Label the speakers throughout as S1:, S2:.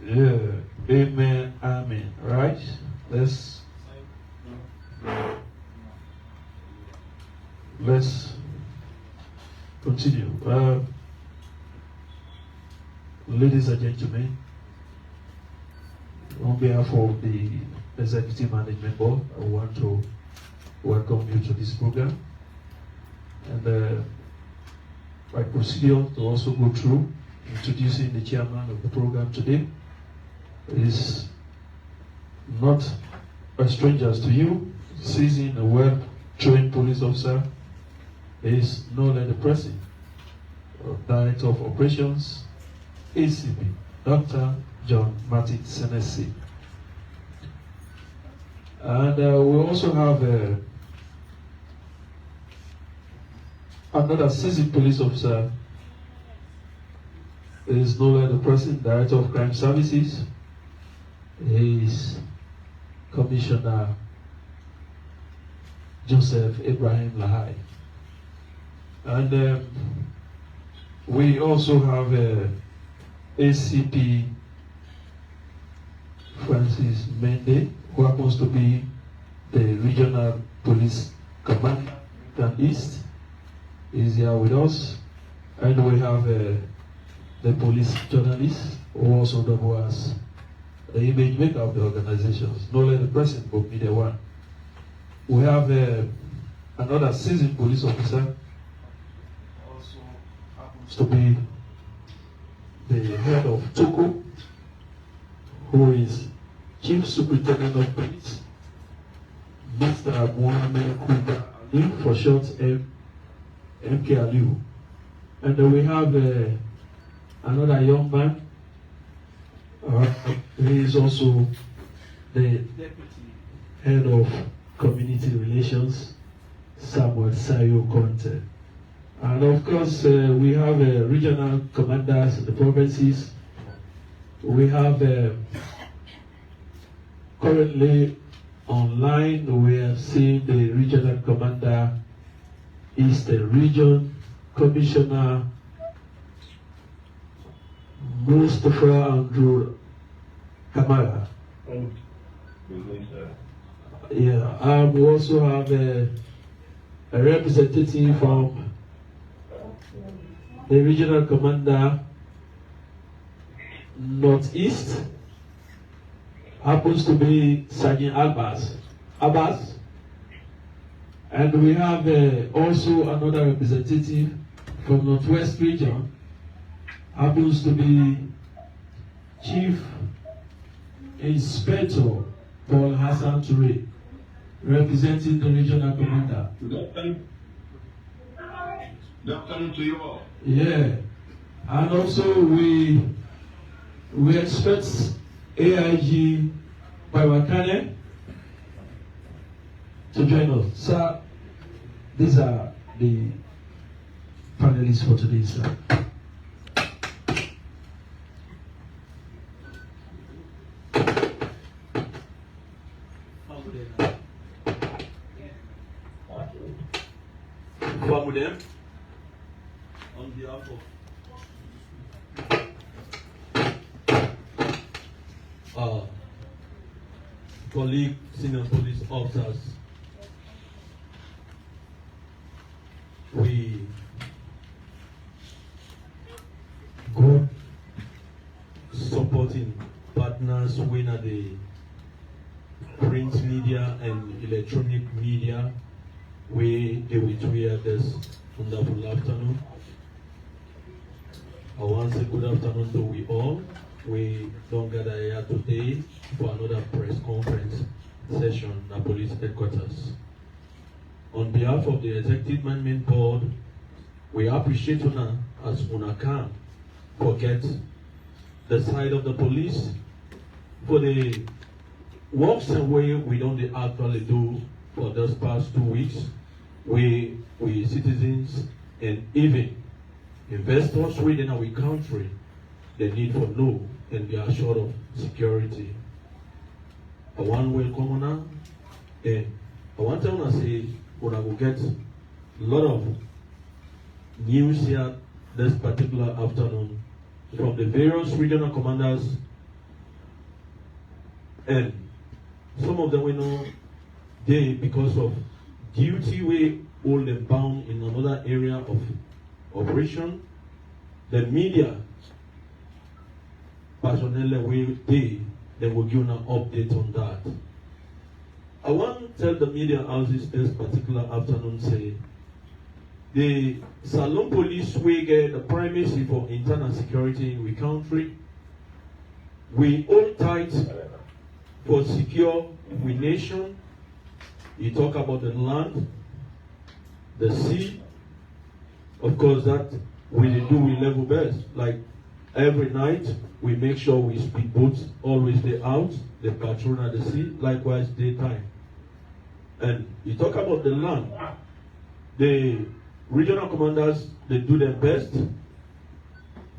S1: Yeah. Amen. Amen. Right? Let's continue. Ladies and gentlemen, on behalf of the Executive Management Board, I want to welcome you to this program. And by procedure, to also go through introducing the chairman of the program today is not a stranger to you, seasoned and well-trained police officer, is no less the president of Director of Operations, ACP, Dr. John Martin Senesi. And we also have another seasoned police officer, is no less the President, Director of Crime Services. He is Commissioner Joseph Ibrahim Lahai. And we also have ACP Francis Mende, who happens to be the Regional Police Commander East. Is here with us. And we have the police journalist, who also double as the image maker of the organizations, not only the president, but media one. We have another seasoned police officer, also happens to be the head of Toko, who is Chief Superintendent of Police, Mr. Mohamed Kuba Ali, for short MK Aliu. And then we have another young man. He is also the deputy head of community relations, Samuel Sayo Conte. And of course, we have regional commanders in the provinces. We have currently online, we have seen the regional commander, Eastern Region, Commissioner Mustafa Andrew Kamara. Yeah, we also have a representative from the regional commander Northeast, happens to be Sergeant Abbas. And we have also another representative from Northwest Region, happens to be Chief Inspector Paul Hassan Toure, representing the regional commander.
S2: Good afternoon to you all.
S1: Yeah, and also we expect AIG Baiwakane to join us. Sir, these are the panelists for today, sir. Them on behalf of colleague senior police officers, we go supporting partners when at the print media and electronic media. We hear this wonderful afternoon. I want to say good afternoon to we all. We don't gather here today for another press conference session at police headquarters. On behalf of the Executive Management Board, we appreciate Una as Una can forget the side of the police for the works and way we don't actually do for those past 2 weeks. We citizens and even investors within our country, the need for know and be assured of security. I want to welcome Una, and I want to say Una will get a lot of news here this particular afternoon from the various regional commanders And some of them we know they, because of duty, we hold them bound in another area of operation. The media personnel will will give an update on that. I want to tell the media houses this particular afternoon say the Salon police will get the primacy for internal security in the country. We hold tight for secure we nation. You talk about the land, the sea. Of course, that we do we level best. Like every night, we make sure we speed boats always they out, they patrol at the sea. Likewise, daytime. And you talk about the land. The regional commanders, they do their best.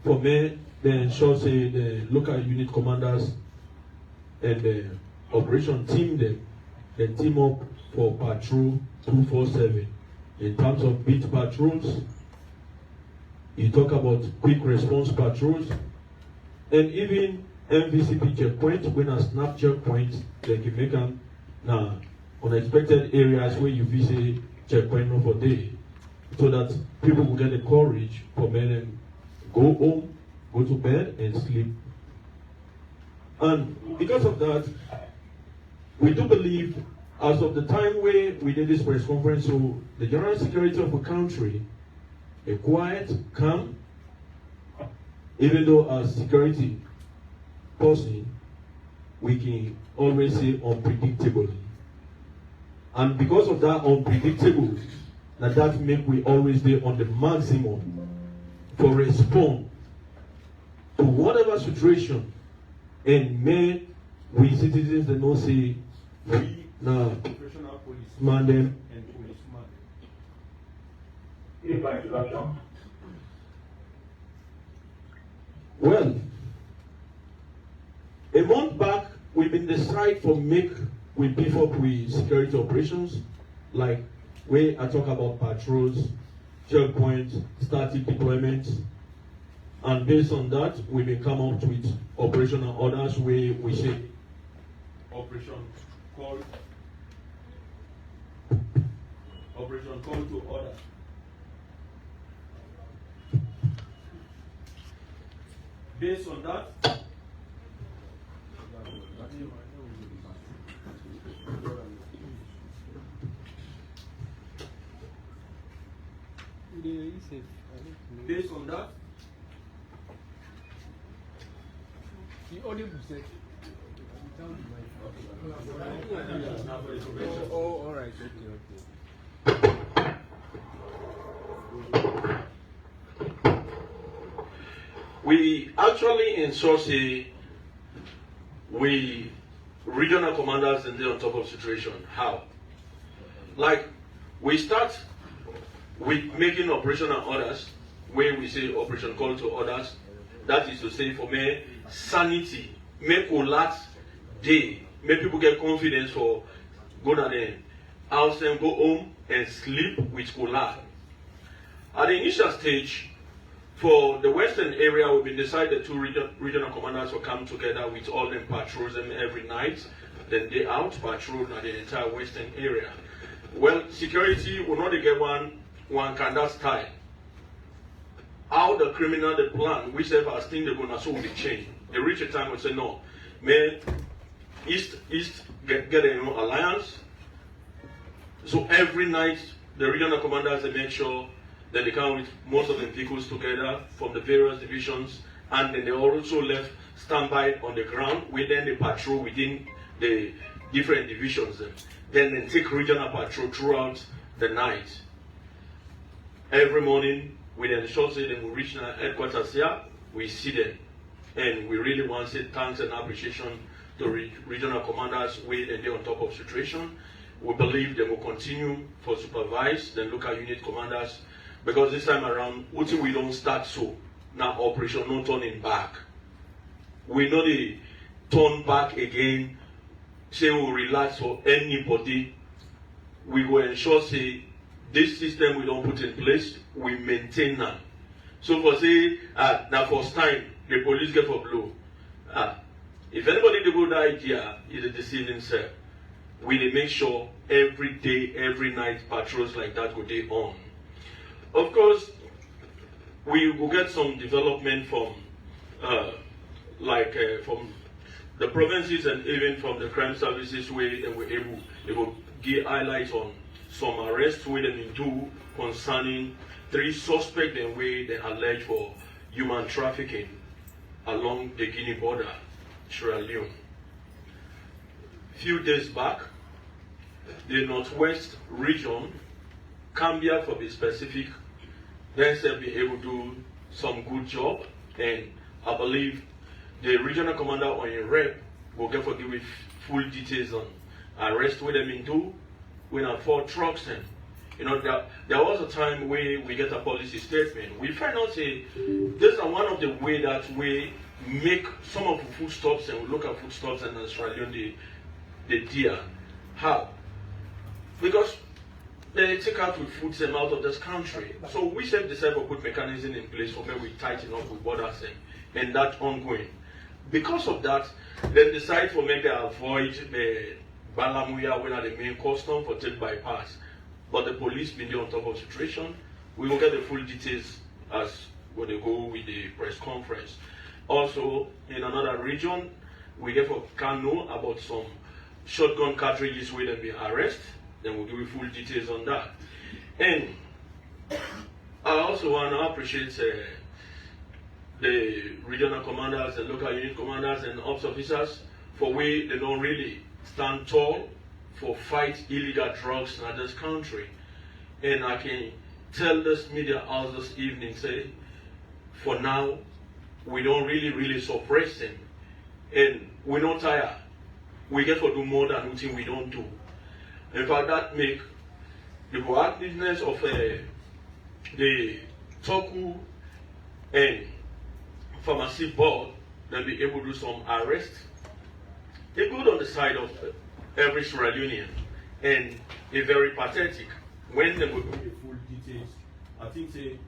S1: For me, they ensure say the local unit commanders and the operation team they team up for patrol 247. In terms of beat patrols, you talk about quick response patrols, and even MVCP checkpoint, when a snap checkpoint, they can make them now unexpected areas where you visit checkpoint for day, so that people will get the courage for men and go home, go to bed and sleep. And because of that, we do believe, as of the time where we did this press conference, so the general security of the country, a quiet, calm, even though as security person, we can always say unpredictable. And because of that unpredictable, that make we always be on the maximum for respond to whatever situation, and may we citizens that know say we now professional policeman them and policeman. Well, a month back we've been decided for make we beef up with security operations, like where I talk about patrols, checkpoints, static deployments, and based on that, we may come up with operational orders where we say operation call to order. Based on that, based on that,
S3: the audio said. Oh, all right, okay.
S1: We actually ensure we regional commanders and they on top of situation. How? Like we start with making operational orders where we say operation call to orders. That is to say, for me, sanity, make a last day, make people get confidence for go down there, house them, go home and sleep with collab. At the initial stage, for the western area, we've been decided two regional commanders will come together with all them patrols them every night. Then they out patrol at the entire western area. Well, security will not get one kind of style. How the criminal they plan, whichever as thing they're gonna so will change. They reach a time and say no, man, East get a alliance. So every night the regional commanders they make sure that they come with most of the vehicles together from the various divisions, and then they also left standby on the ground where then they patrol within the different divisions. Then they take regional patrol throughout the night. Every morning we then ensure that they will reach our headquarters here, we see them. And we really want to say thanks and appreciation to regional commanders with and they're on top of situation. We believe they will continue for supervise the local unit commanders, because this time around, until we don't start so, now operation no turning back. We know they turn back again, say we'll relax for anybody. We will ensure say this system we don't put in place, we maintain now. So for say, the first time, the police get for blow. If anybody the good idea is deceiving himself, we need make sure every day, every night patrols like that go day on. Of course, we will get some development from from the provinces and even from the crime services where they were able to give highlights on some arrests where they do concerning 3 suspects and where they allege for human trafficking along the Guinea border, Sierra Leone. Few days back, the Northwest region, Cambia for be specific, they said be able to do some good job, and I believe the regional commander on your rep will get for give with full details on arrest with them into when I 4 trucks and there was a time where we get a policy statement. We find out say this is one of the way that we make some of the foodstuffs and we look at foodstuffs and Australian the deer. How? Because they take out with foods them out of this country. So we have decided to put mechanism in place for where we tighten up with borders and that ongoing. Because of that, they decide to make avoid the Balamuya when the main custom for take bypass. But the police been there on top of the situation. We will get the full details as when they go with the press conference. Also, in another region, we get for Kano about some shotgun cartridges where they be arrested. Then we'll give you full details on that. And I also want to appreciate the regional commanders, the local unit commanders and ops officers for way they don't really stand tall for fight illegal drugs in this country. And I can tell this media house this evening, say, for now, we don't really suppress them. And we're not tired. We get to do more than nothing we don't do. In fact, that make the proactiveness of the Toku and pharmacy board that be able to do some arrest. They good on the side of every Sierra Leonean and a very pathetic. When they will give you full details, I think say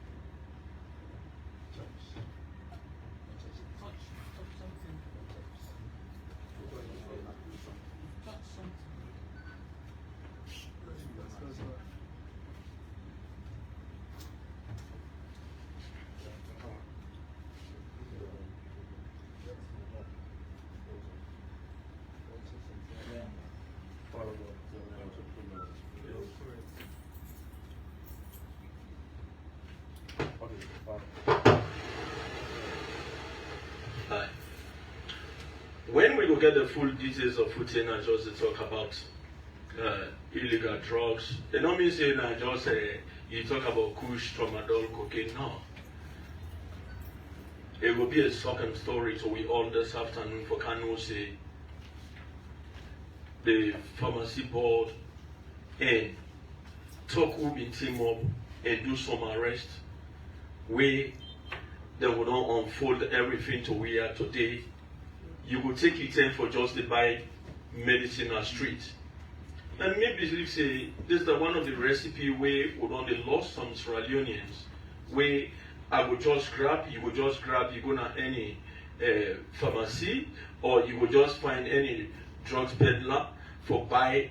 S1: when we will get the full details of Putin and just to talk about illegal drugs, they don't mean saying that just you talk about kush, tramadol, cocaine. No. It will be a shocking story so we all this afternoon for Kano say the pharmacy board and talk will be team up and do some arrest where they will not unfold everything to we are today. You will take it in for just to buy medicine on street. And maybe believe say this is one of the recipe where we only lost some Sierra Leoneans where I would just grab, you go to any pharmacy or you would just find any drugs peddler for buy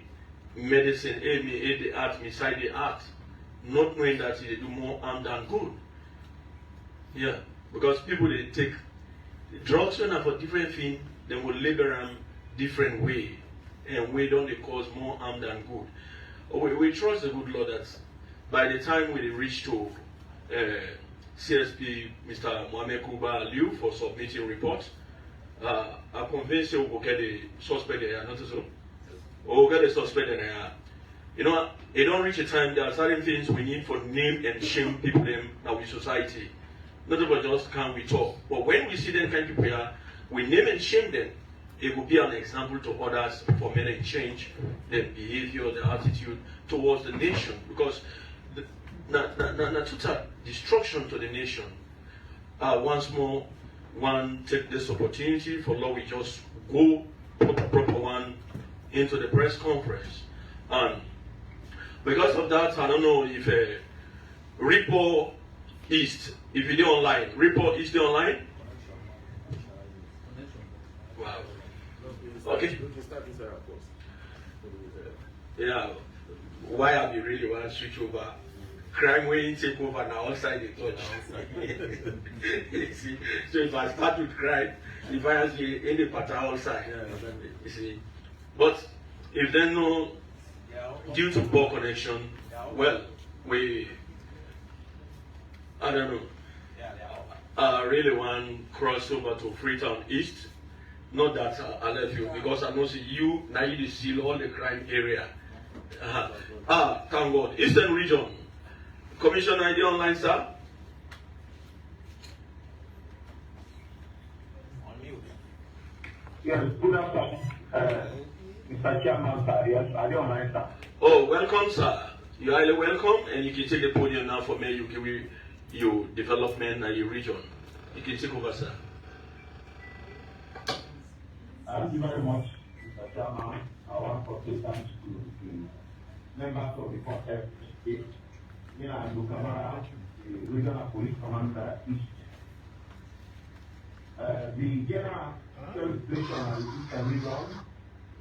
S1: medicine, the art, beside the art, not knowing that they do more harm than good. Yeah, because people they take drugs when for different things, they will label them different way, and we don't they cause more harm than good. We trust the good Lord that by the time we reach to CSP Mr. Mohamed Kuba Liu for submitting reports, I'm convinced we will get the suspect there, not so. Or we'll get the suspect there. You know, it don't reach a time there are certain things we need for name and shame people in our society. Not about just can we talk. But when we see them kind of people here, we name and shame them. It will be an example to others for many change their behavior, their attitude towards the nation. Because the total destruction to the nation. Once more, one take this opportunity for Lord, we just go proper one into the press conference. And because of that, I don't know if Repo East, if you're online, Repo East online? Wow. Okay.
S3: We can start inside our post.
S1: Yeah. Why have you really want to switch over? Crime when take over now outside the touch. You see, so if I start with crime, if I actually in the pattern outside, you see. But if they know due to poor connection, well, I don't know. I really want to cross over to Freetown East. Not that I left you because I know see you now you seal all the crime area. Thank God. Eastern region. Commission ID online, sir.
S4: Yes, good afternoon. Mr. Chairman, sir. Yes, are you online, sir?
S1: Oh, welcome, sir. You are highly welcome, and you can take the podium now for me. You can read your development and your region. You can take over, sir.
S4: Thank you very much, Mr. Chairman. I want to say thanks to the members of the contest. Me and Lukamara, the Regional Police Commander East. The general situation of the Eastern region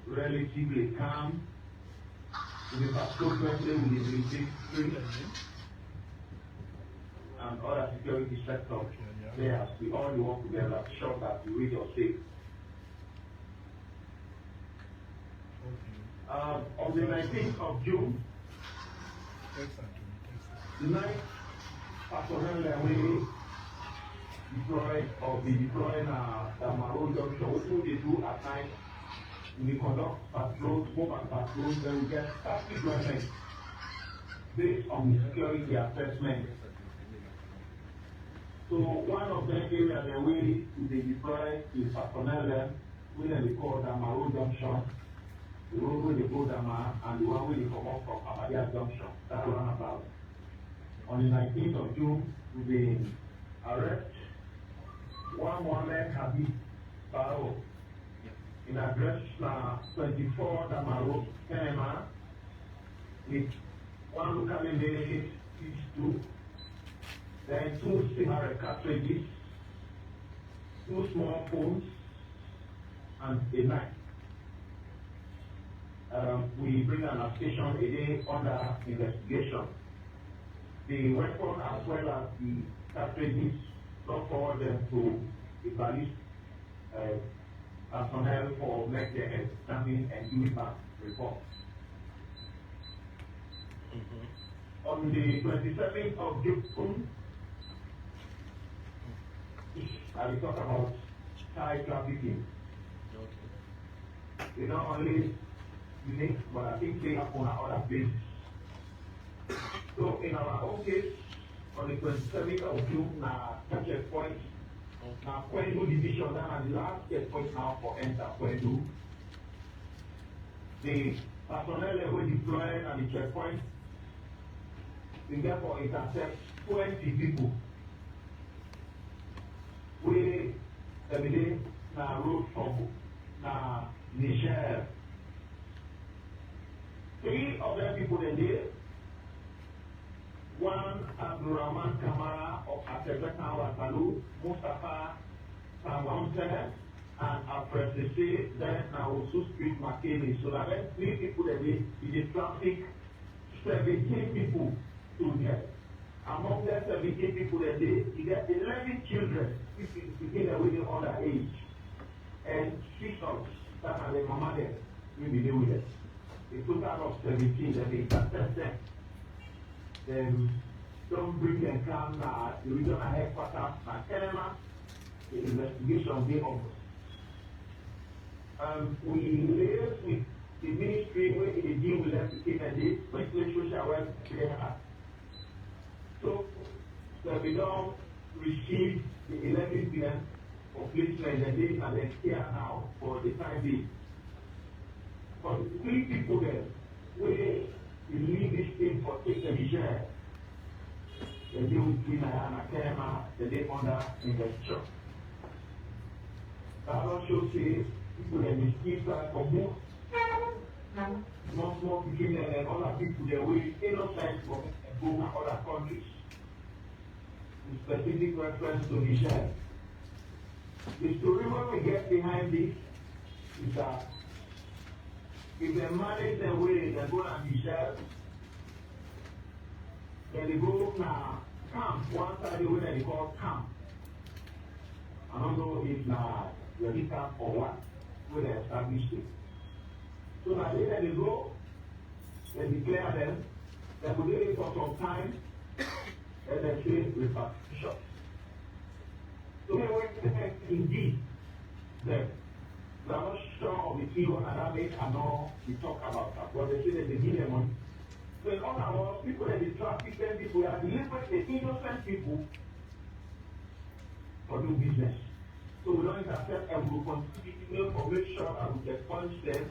S4: relatively calm. The patrol closely with the military and other security sectors. There, we all work together to ensure that the region is safe. On the 19th of June, the night personnel we deployed or be deploying the Maro Junction. What they do at night, we conduct patrols, mobile patrols, then we get staff deployment based on security assessment. So one of the areas that we deploy is personnel we call the Maro Junction. The road where they go Dama and the one where they come up from Amadia Junction, that runabout. On the 19th of June, we arrest one Mohammed Habib Barrow in address 24 Dama Road, Kenema, with one local name, 2, then 2 cigarette cartridges, 2 small phones, and a knife. We bring an application a day under investigation. The weapon as well as the cartridges, not forward them to the police personnel for make their examining and give back report. On the 27th of June, I will talk about child trafficking. We not only unique, but I think they happen on other places. So in our own case, on the 27th of June, checkpoint, now Kwendu division, and the last checkpoint now for enter Kwendu. The personnel level deployed at the checkpoint, we therefore intercept 20 people. We every day now road from Niger. 3 of them people in there. One Abdurrahman Kamara of Atebekan Watalu, Mustafa Sawante, and Apressé, then also Street McKinney. So that 3 people that in the traffic, 17 people to get. Among them 17 people that you get 11 children, between the women under age, and 6 of that are the mama there, we be doing it. A total of 17 that they intercept them. Then don't bring them come the regional headquarters at Kenema. The investigation they on. We liaise with the ministry where they deal with them to keep a day, but social welfare. So that we don't receive the 11 billion of placement that they are here now for the time being. But 3 people there, we leave this thing for taking share. They deal with Tina and Akema, the day under investigation. That also says people that they keep for more. Small people and other people that we innocent from go to other countries. In specific reference to Niger. The story when we get behind this is that if they manage their way, they go and be shells, then they go now camp, one side where they call camp. I don't know if now ready camp or what, where they establish it. So now they go, they declare them, they will do it for some time, and they say repatriation. So indeed, that we are not sure of the key one, and that makes we talk about that. But they say that they give them money. So in other words, people that they traffic them, people are delivering the innocent people for do business. So we don't intercept and we will continue to make sure that we can punish them,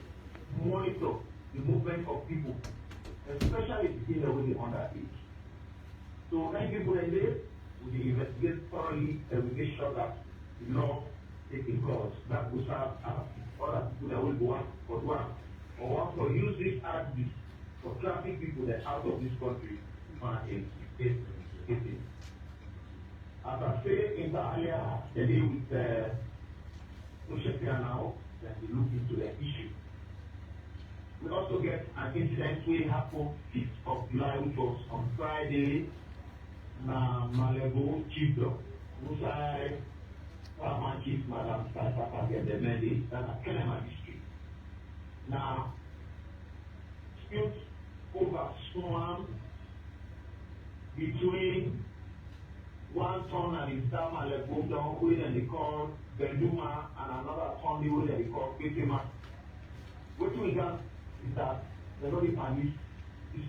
S4: monitor the movement of people, especially if they are really underage. So many people in there will investigate thoroughly and we make sure that the law taking course that will serve other people that will go out for work or want to use this argument for traffic people that out of this country and escape. As I said in the earlier the day with Shakira now, that we look into the issue. We also get an incident which happened 5th of July, which was on Friday, na Malebo Chiefdom, which I Farmer Chief Madam Papa get the mandate that a Kenema district. Now, dispute over swarm between one ton and his dam Malebo down, where they call Benduma, and another ton where they call Petima. What we got is that the Lord permit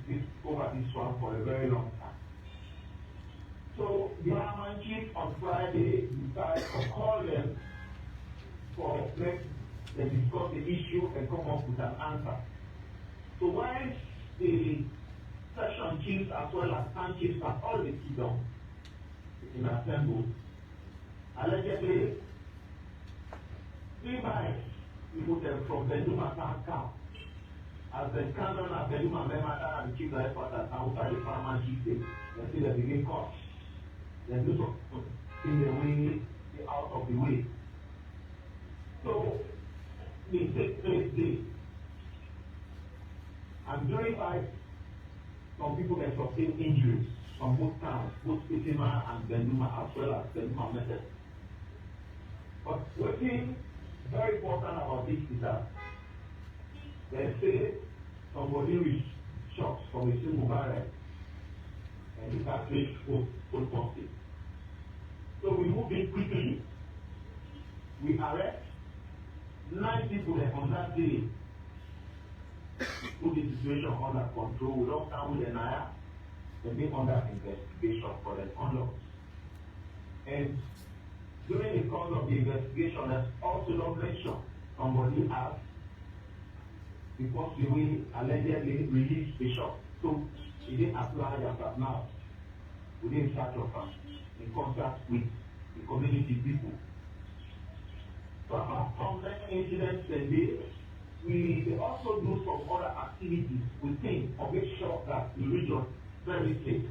S4: this over this one for a very long time. So the Farmer Chief on Friday decided to call them for let them discuss the issue and come up with an answer. So when the section chiefs as well as town chiefs and all the kingdom in assembled, allegedly 3 bikes we put them from Benduma town camp as the canon of Benduma member and the chief headquarters outside the Farmer Chief they see the begin cost. They do something in the way, out of the way. So, they take place there. And during fight, some people can sustain injuries from both towns, both Petima and Benduma, as well as Benduma method. But one thing very important about this is that they say somebody with shots from a single barrel and the cartridge was positive. So we move in quickly, we arrest 9 people on that day, put the situation under control, we don't come with an eye, and be under investigation for the conduct. And during the course of the investigation, there's also not mentioned somebody asked because we allegedly released the shot. So he didn't apply as now. We didn't start off in contact with the community people. So apart from that incident today, we also do some other activities within to make sure that the region is very safe.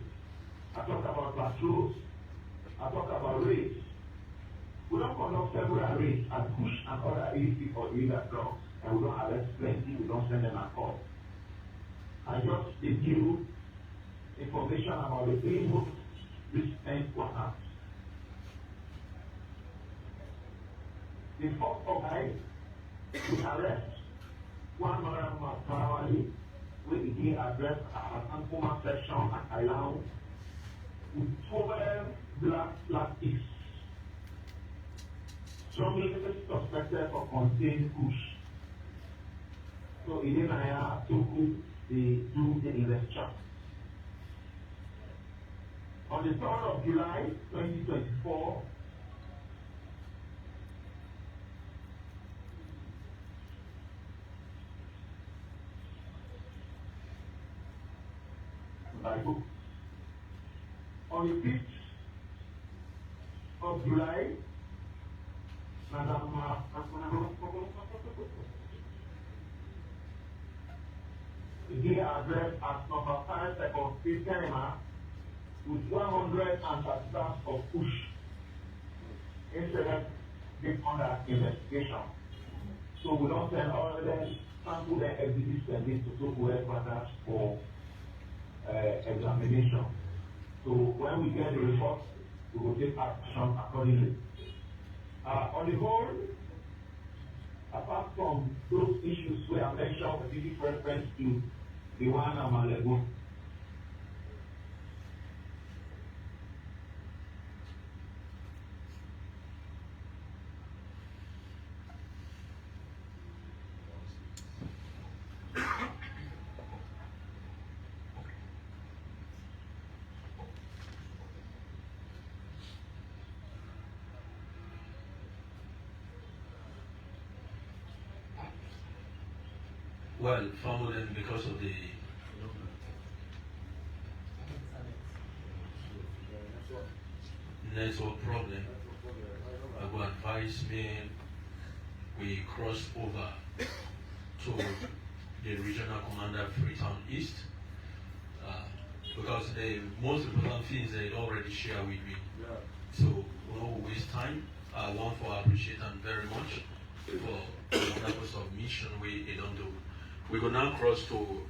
S4: I talk about patrols, I talk about raids. We don't conduct several raids and push and other illicit or illegal drugs, and we don't arrest plenty, we don't send them at all. I just give you information about the 3 most recent ones. The 4th of July, we arrest one man Marawali, where he addressed at Ankoma section at Ilau with 12 black plastics, strongly suspected of contained kush. So in Inaya, Toku, they do the investigation. On the 3rd of July 2024, on the 5th of July, he addressed at number 5 second street Kenema with 100 grams of push. Incident being under investigation. So we don't send all of them, sample them, exhibit them to Togo headquarters for examination. So when we get the report, we will take action accordingly. On the whole, apart from those issues where I mentioned with specific reference to the one I'm Malego,
S1: Well, Family, because of the network problem, I would advise me we cross over to the regional commander Freetown East because the most important things they already share with me. So we don't waste time. I want to appreciate them very much for the wonderful submission they don't do. We will now cross to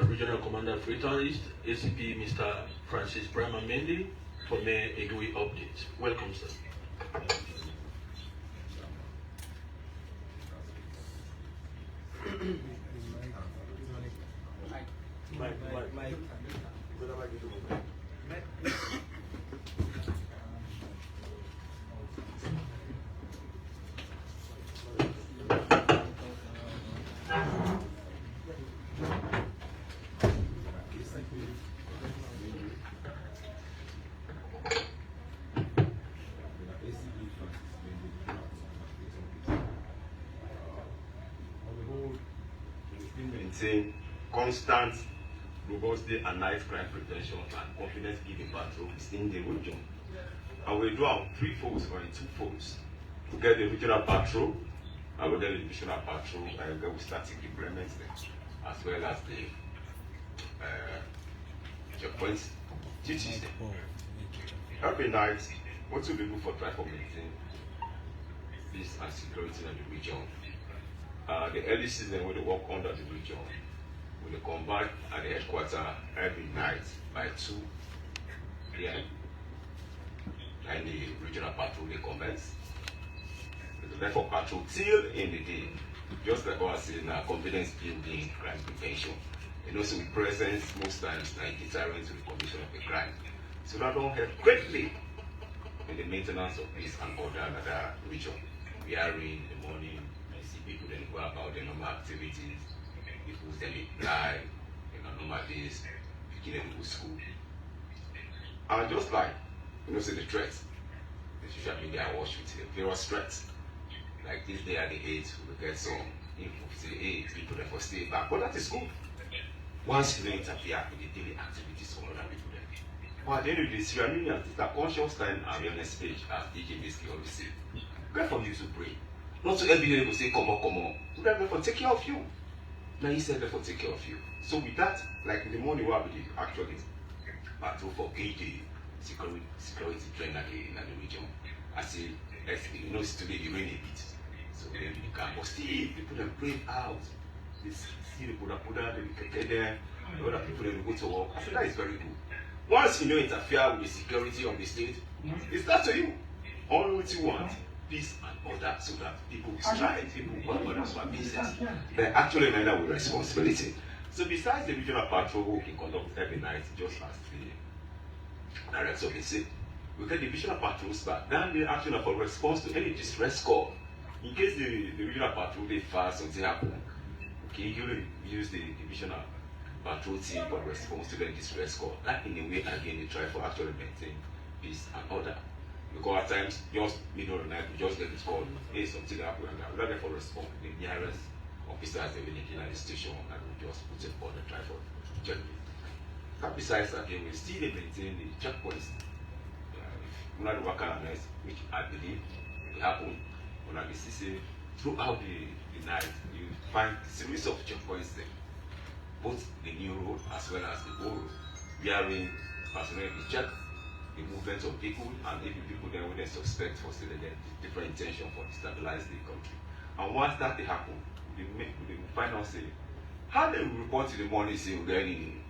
S1: Regional Commander Freetown East, ACP Mr. Francis Brahma Mendy for Mayor Egui update. Welcome, sir.
S5: Maintain constant, robust day and night crime prevention and confidence giving patrol within the region. And we do have 3 folds or 2 folds. We get the regional patrol, and we get the divisional patrol, and then we static deployments there, as well as the checkpoints duties there. Every night, what will be good for try for maintain peace and security in the region. The early season when they work under the region, when they come back at the headquarters every night by 2 p.m. and the regional patrol they commence. Therefore patrol till in the day, just like I was saying, confidence building, crime prevention. And also with presence most times like deterrent to the commission of the crime. So that don't help greatly in the maintenance of peace and order in that region. We are in the morning. People then go about their normal activities, people then apply in normal days, picking them to school. And just like, say the threats, the social media watch with the various threats. Like this day at the 8th, we get some info, say, hey, people therefore stay back. But that is good. Once you don't interfere with the daily activities of other people then. But at the end of the day, Sierra Leoneans, it's a conscious time and awareness page, as DJ basically always say. Get from you to pray. Not to every day will say, come on. We got to take care of you. Now he said, therefore take care of you. So with that, like in the morning, what we did actually patrol for KJ security trend in the region. I say, it's today the rain a bit. So then you can, but still people then brave out. They see the Buddha, they get there, the other people then go to work. I feel that is very good. Once you don't interfere with the security of the state, it's not to you. All what you want. Peace and order so that people will strive, people will work on our business. They actually end up with responsibility. So besides the regional patrol who can conduct every night, just as the director of the city, we get the regional patrols back. Then they actually have a response to any distress call. In case the regional patrol they fast something happen, okay, you use the divisional patrol team for response to the distress call. That in a way again they try for actually maintain peace and order. Because at times, just middle of the night, we just get this call, hey, something happened, and we're not therefore respond. The nearest officers they will in the station, and we just put it on the try for check. That besides, again, we still maintain the checkpoints. We're not working on this, which I believe will happen. When I see throughout the night, you find a series of checkpoints there, both the new road as well as the old road. We are in personnel check. The movement of people and even people then when they suspect for still different intention for destabilize the country. And once that they happen, they find out say how they report in the morning say we're getting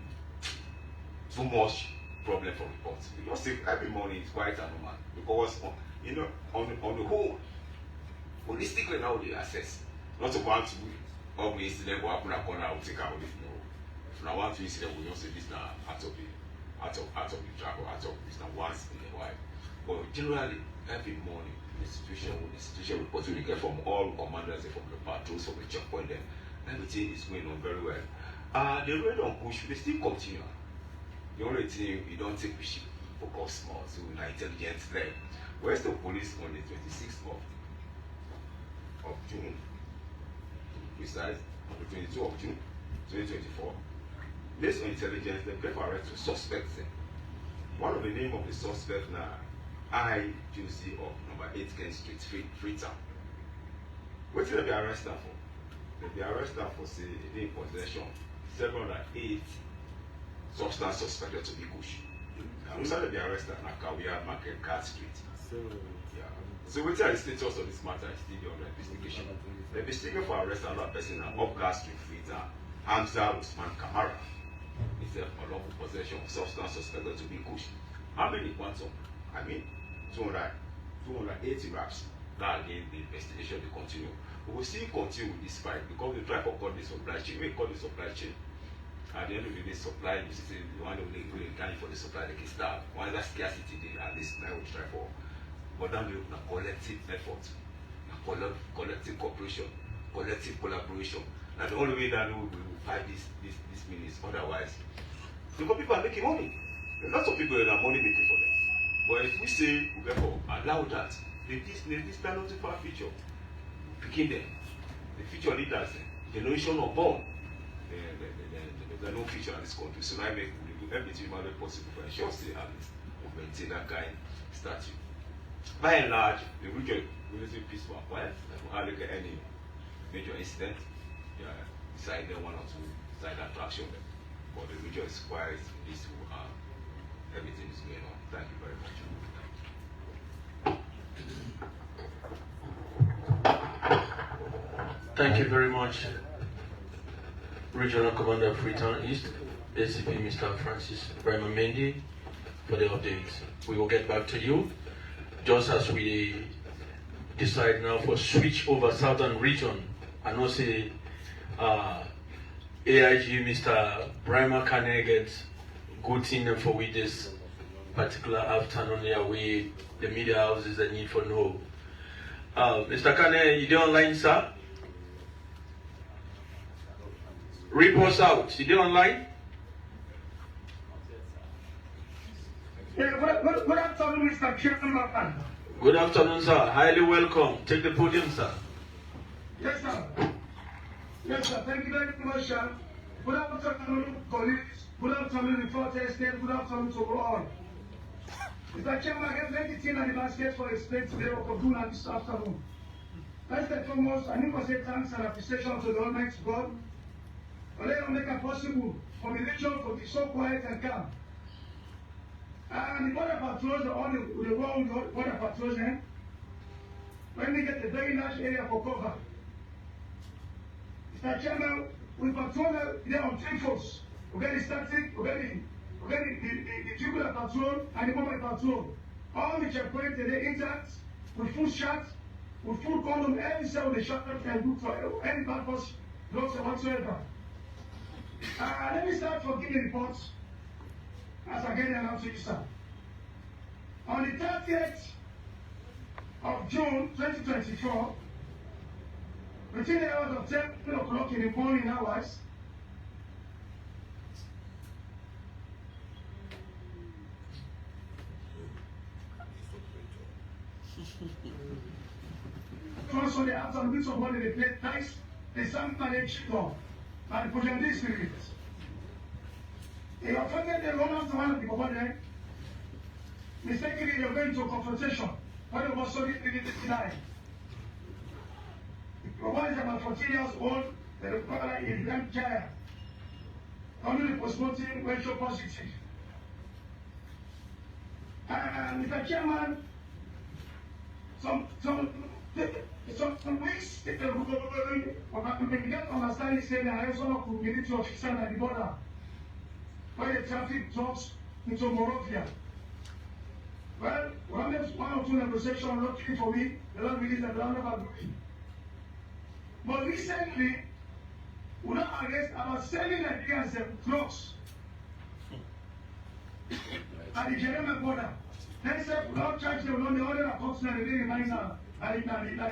S5: too much problem for reports. Because every morning is quite normal. Because you know, on the whole, holistically now they assess. Not about to always incident will happen at corner, I will take out this. No. If I want to incident, we don't say this now out of the track or out of this now once in a while. But generally, every morning, the situation report we get from all commanders, from the patrols, from the checkpoint, then everything is going on very well. The raid on push, they still continue. The only thing you don't take push focus more, so in intelligence there. Where's the police on the 26th of June? Precise, on the 22nd of June, 2024. Based on intelligence, they gave arrest to suspects. One of the name of the suspect now, IQC of number 8 Kent Street, Freetown. What did they be arrested for? They be arrested for say in possession 708 substance suspected to be kush. We said they be arrested at Nakawia Market Card Street. So what are the status of this matter is still under investigation. They be seeking for arrest another person at Upgar Street, Freetown, Hamza Usman Kamara. It's a lawful possession of substance suspected to be kush. How many quantum? I mean, 280 raps. Now again, the investigation will continue. We will still continue with this fight because we try to cut the supply chain. We cut the supply chain. At the end of the day, supply, you see, the one of the can for the supply, they can start. Once that scarcity, at least now we try for. But then we have a collective effort, collective cooperation, collective collaboration. And the only way that we will fight this means otherwise. Because people are making money. There are lots of people that are money making for them. But if we say we allow that, this not too far future, picking them, the future leaders, generation unborn, there's no future in this country. So I make we do everything humanly possible for ensure say and we maintain that kind of statue. By and large, the region is relatively peaceful and quiet. We hardly get any major incident. Beside them, one or two side attraction. But the region is quiet, peaceful, and everything is going on. Thank you very much.
S1: Thank you very much, Regional Commander of Freetown East, ACP Mr. Francis Bremer Mendy, for the updates. We will get back to you just as we decide now for switch over Southern Region. I know say AIG Mr. Bremer Kane gets good thing for with this particular afternoon here with the media houses that need for know. Mr. Kane, you there online, sir? Reports out. You there online?
S4: Yeah, good afternoon, Mr. Chairman.
S1: Good afternoon, sir. Highly welcome. Take the podium, sir.
S4: Yes, sir. Yes, sir. Thank you very much, sir. Good afternoon, colleagues. Good afternoon, reporters. Good afternoon to all. Mr. Chairman, I have 19 and the basket for a state today of June this afternoon. First and foremost, I need to say thanks and appreciation to the Almighty God for letting us make it possible for the nation to be so quiet and calm. And the border patrols are on the world border patrols, when we get a very large area for cover. Mr. Chairman, we patrol there on 3 force. We get the static, we get the tubular patrol and the mobile patrol. All the checkpoints they intact, with full shots, with full condom, every cell the shot can do for any purpose, whatsoever. Let me start from giving reports as I get announced to you, sir. On the 30th of June 2024, between the hours of 10 o'clock in the morning hours, also the afternoon, which of what they played nice, they sang managed to and put in this spirit. They offended the run after one of the Bobode. Mistakenly, they were going to a confrontation. When it was so denied. The Bobode is about 14 years old. The father is young child. Only the postmortem went so positive. And Mr. Chairman, some some weeks, we get understanding saying that I also could be to officer at the border where the traffic drops into Morovia. Well, one or two negotiations, luckily for me, the Lord released that the Lord never agree. But recently, we don't arrest about 7 Nigerians drugs at the Jeremiah border. They said, we don't charge them on the other accounts that they remain now at the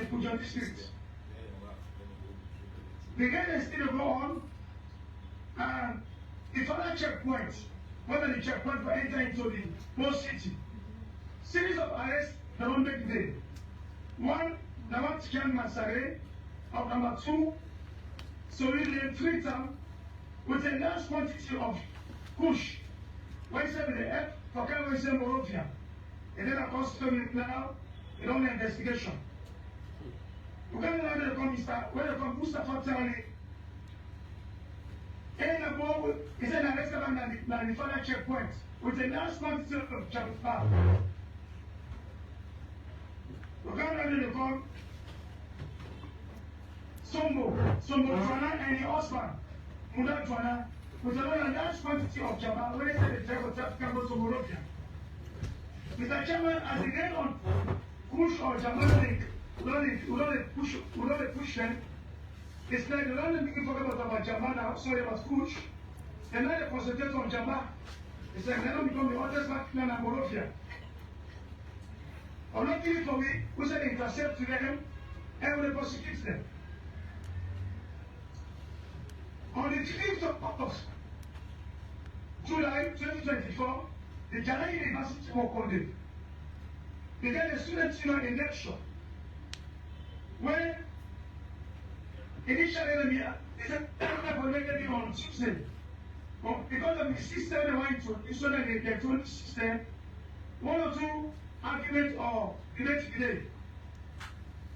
S4: Pujan district. The guy still go on, and it's other checkpoints, whether the checkpoint for enter into the whole city. Series of arrests that don't make day. One, the one Tijan Masare, of number 2, so we lay 3 times with a large quantity of kush. When you say with the F, for Kano is Morovia. And then of course, now, you don't have investigation. We can't know where they come, Mustafa Tawani. And the ball is an arrest of the final checkpoint with a large quantity of Jabba. We can't know where they come. Sombo Juana and the husband, Muda Juana, with a large quantity of Jabba, where they say the driver can go to Morovia. Mr. Chairman, as they get on push or Jabba, we don't push them. It's like the London people forget about Jabba now, sorry about push. And now they concentrate on Jabba. It's like they don't become the oldest man in Morovia. Unluckily for me, we said intercept to them and we prosecute them. On the 5th of July 2024, the Ghana University was condemned. They get a student union election where initially they said they were negative on Tuesday. But because of the system they want to issue the electronic system, 1 or 2 arguments or debate today.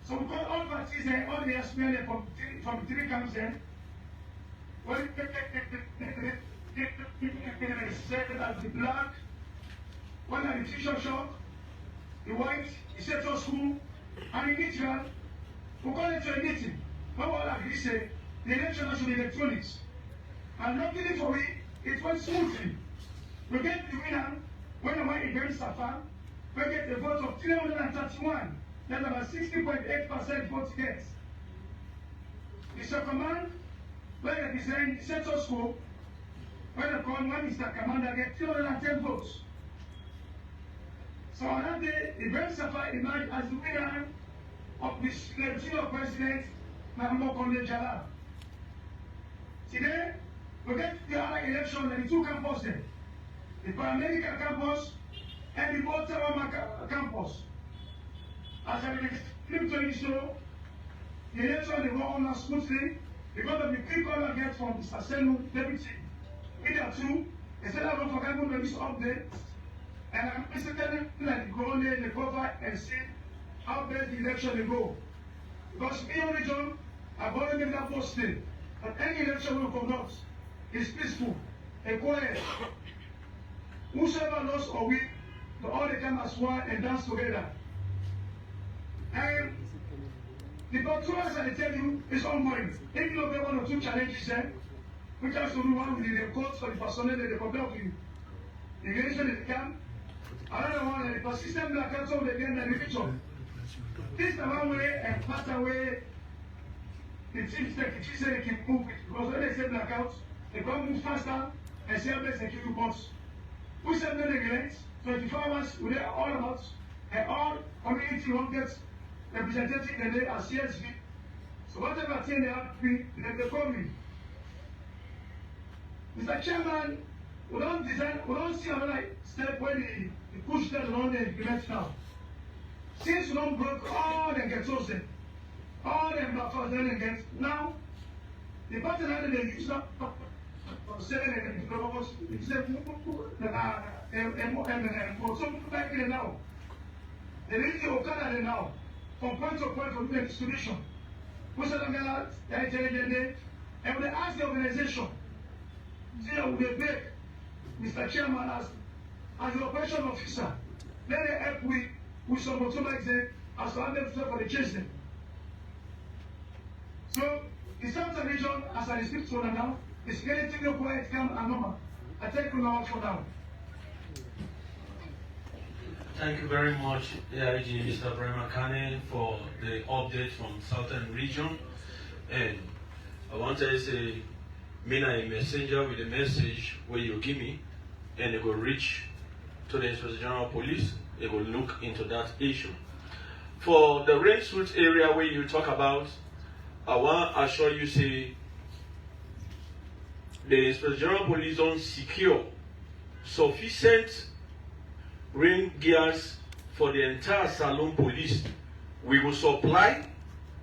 S4: So we call all parties and all the aspirants from 3 camps in. Well, said that the black, one at the t-shirt shop, the white, the central school, and the neutral, we call it to a meeting. But all agree say the election should be electronics. And luckily for me, it went smoothly. We get the winner when the white against Safa, we get a vote of 331. That's about 60.8% vote gets. The second man, when they design the central school, when they call one Mr. Commander get 310 votes. So on that day, the Ibrahim Safa emerged as the winner of the senior president, Mahmoud Konde Jalal. Today, we get the other election in the 2 campuses, the paramedical campus and the Baltimore campus. As I explained to you, so the election they go on smoothly because of the quick call I get from Mr. Senu, deputy. Media 2, they said I don't forget to release update, and I'm basically like go on there, they cover and see how bad the election they go. Because me and region, I've already made that posted that any election will conduct is peaceful and quiet. Whosoever lost or win, they all they come as one and dance together. And the controls I tell you is ongoing. If you look at 1 or 2 challenges there, which has to do one with the courts for the personnel that they compare to you. The relation is the camp. Another one, the persistent black council of the game and the picture. This is the one way and faster way the chief said they can move it. Because when they say blackouts, they can move faster and say best security reports. We said no neglect, 24 hours, we are all about, and all community won't get representative in the day as CSV. So whatever thing they have to be, they call me. Mr. Chairman, we don't see another step where they push them along the implement now. Since we don't broke all the ghettos, all them buffers then against now, the party that they use up for selling and developers, it's a for some back there now. They need the Okada now, from point to point for the distribution. We said, and we ask the organization, we beg Mr. Chairman as the operation officer, let them help with some motorbikes as to have them for the chasing.
S6: So the Southern region, as I speak to now, is relatively quiet, calm, and normal. I take you now for now.
S1: Thank you very much, AIG Mr. Brahma Kane, for the update from Southern Region. And I want to say, me a messenger with a message where you give me, and it will reach to the Inspector General of Police. They will look into that issue. For the range route area where you talk about, I want to assure you, say, the Inspector General of Police don't secure sufficient rain gears for the entire Salon Police. We will supply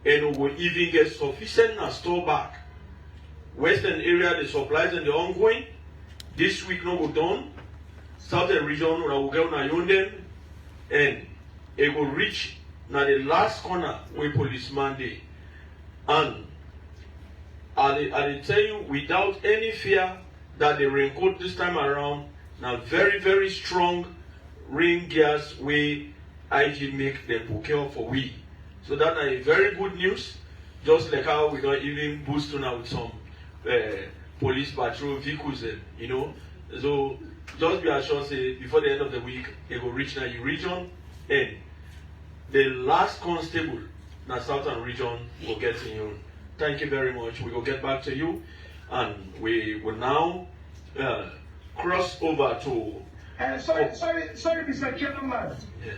S1: and we will even get sufficient and store back. Western area, the supplies and the ongoing. This week no go done. Southern region we will get on Leone, and it will reach now the last corner where policeman day. And I tell you, without any fear that the raincoat this time around, now very, very strong rain gears we IG make them procure for we. So that is very good news. Just like how we don't even boost now with some police patrol vehicles, you know. So just be assured, say before the end of the week, it will reach the region, and the last constable in the Southern region will get in you. Thank you very much. We will get back to you, and we will now cross over to.
S6: Sorry, Mr. Chairman.
S1: Yeah.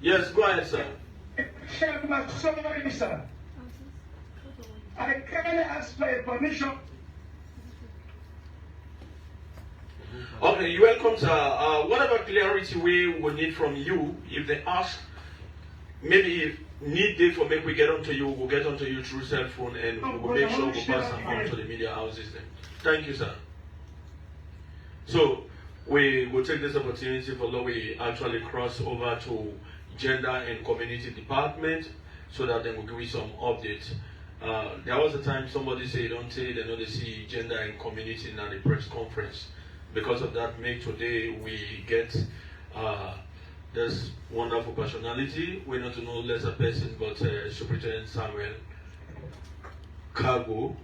S1: Yes, go ahead, sir.
S6: Chairman, sorry, sir. I kindly ask for your permission.
S1: Okay, you're welcome, sir. Whatever clarity we will need from you, if they ask, maybe if need day for make we get onto you, we'll get onto you through cell phone, and we'll make sure we pass on to the media houses then. Thank you, sir. So we will take this opportunity for that we actually cross over to Gender and Community Department, so that then we'll give you some updates. There was a time somebody said, don't say they know they see Gender and Community in the press conference. Because of that, today we get this wonderful personality. We're not to know less a person, but Superintendent Samuel Cargo,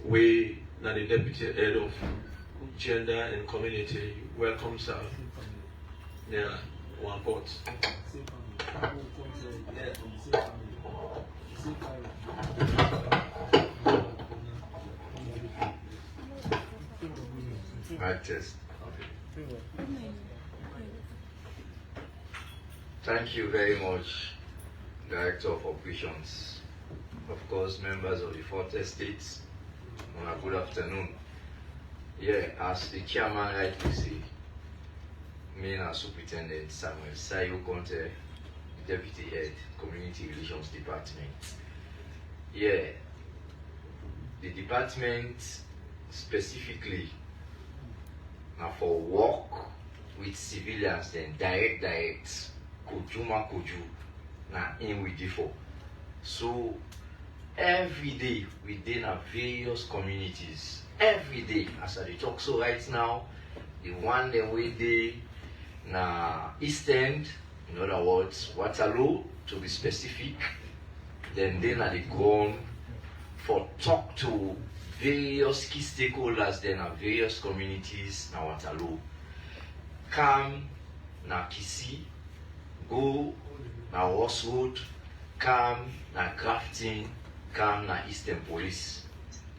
S1: we are the Deputy Head of Gender and Community. Welcome, sir. Yeah, one port.
S7: Test. Thank you very much, Director of Operations. Of course, members of the 4th Estates, good afternoon. Yeah, as the chairman rightly say, me and Superintendent Samuel Sayo Conte, Deputy Head, Community Relations Department. Yeah, the department specifically now for work with civilians, then direct kojuma koju na in with for. So every day within our various communities, every day as I talk so right now, the one the way day na East End, in other words Waterloo to be specific, then na the ground for talk to various key stakeholders then are various communities na Waterloo. Come na Kisi, go na Horse Road, come na Grafton, come na Eastern Police.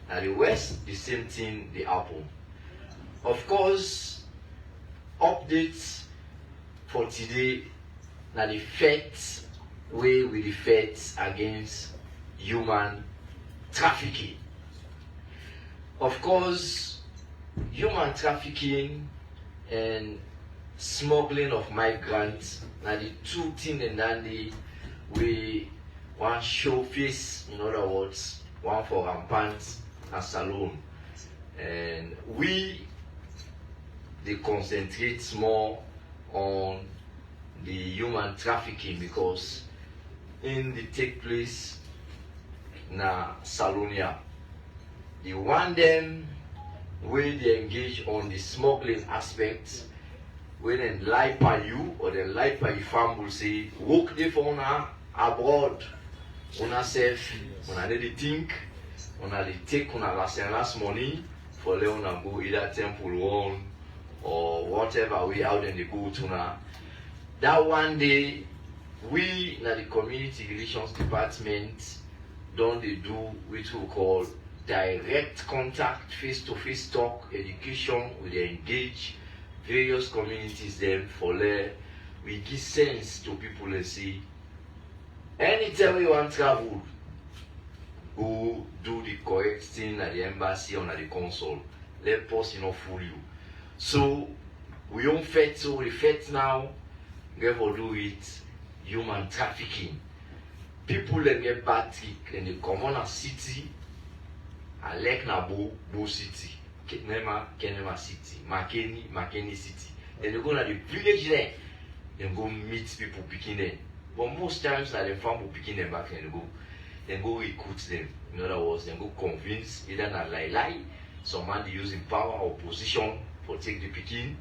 S7: Now the West, the same thing they happen. Of course, updates for today na the facts way with the facts against human trafficking. Of course, human trafficking and smuggling of migrants are the two things and then we one show face, in other words, one for rampant and saloon. And we they concentrate more on the human trafficking because in the take place na Salonia. The one them where they engage on the smuggling aspect, when they lie by you or they lie by your family, say work the phone abroad. Una self, una need to think, una dey take una last money for let una go either Temple One or whatever way out in the go to now. That one day, we na the community relations department don't they do which we call direct contact, face-to-face talk, education. We dey engage various communities them for let we give sense to people and see. Anytime you want travel, go do the correct thing at the embassy or at the consul. Let us fool you. So we don't fight, so we fight now. Therefore do it human trafficking. People that get bad trick and they come on a city. I like Nabo City. Kenema City. Makeni City. Then they go to the village there. Then go meet people picking them. But most times that the farm will picking them back and then go recruit them. In other words, then go convince either na lie. Some man they using power or position for take the picking.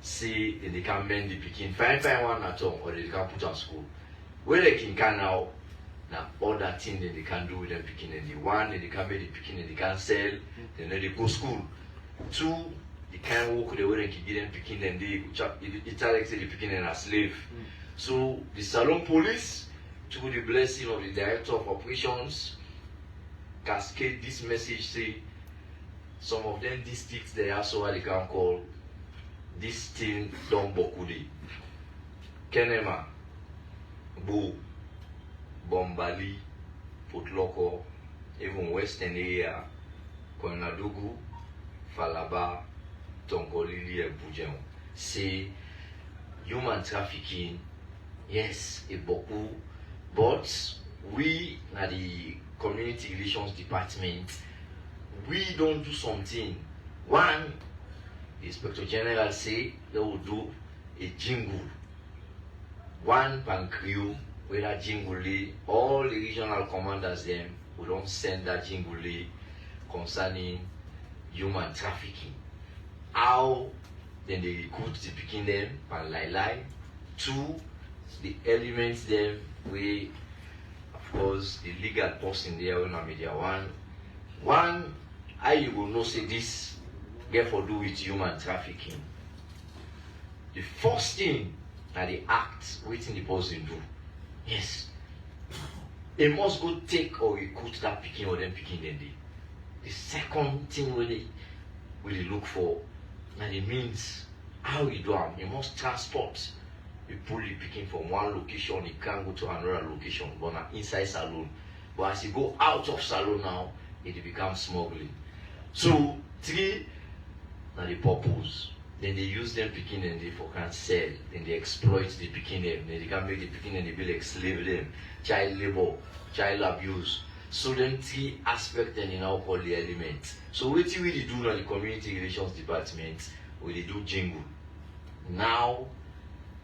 S7: Say they can mend the picking. Find one at home or they can put on school. Where they can now other thing that they can do with them picking and the one that they can make the picking and they can sell, then they go school. Two, they can work the way they can get them picking and it's like say the picking and a slave. So the Salon police, through the blessing of the director of operations, cascade this message say some of them districts they also what they can call this thing Don Bokudi, Kenema, Bo, Bombali, Putloko, even Western area, Konadugu, Falaba, Tongolili and Bujen. Say human trafficking, yes, a boku, but we at the community relations department, we don't do something. One, the Inspector General say they will do a jingle. One pancrew where that jingle all the regional commanders them we don't send that jingle concerning human trafficking. How then they recruit the picking them and lie. Two, the elements them we of course the legal person there in the media one how you will know say this therefore do with human trafficking. The first thing that they act waiting the person do. Yes. They must go take or recruit that picking or them picking them. The second thing where they look for now it means how you do them. You must transport. You pull the picking from one location, it can't go to another location, but not inside saloon. But as you go out of saloon now, it becomes smuggling. So three, now the purpose. Then they use them picking and they can sell. Then they exploit the picking them. Then they can make the picking and they be like slave them, child labor, child abuse. So then three aspects then you now call the elements. So what we really do now the community relations department, we do jingle. Now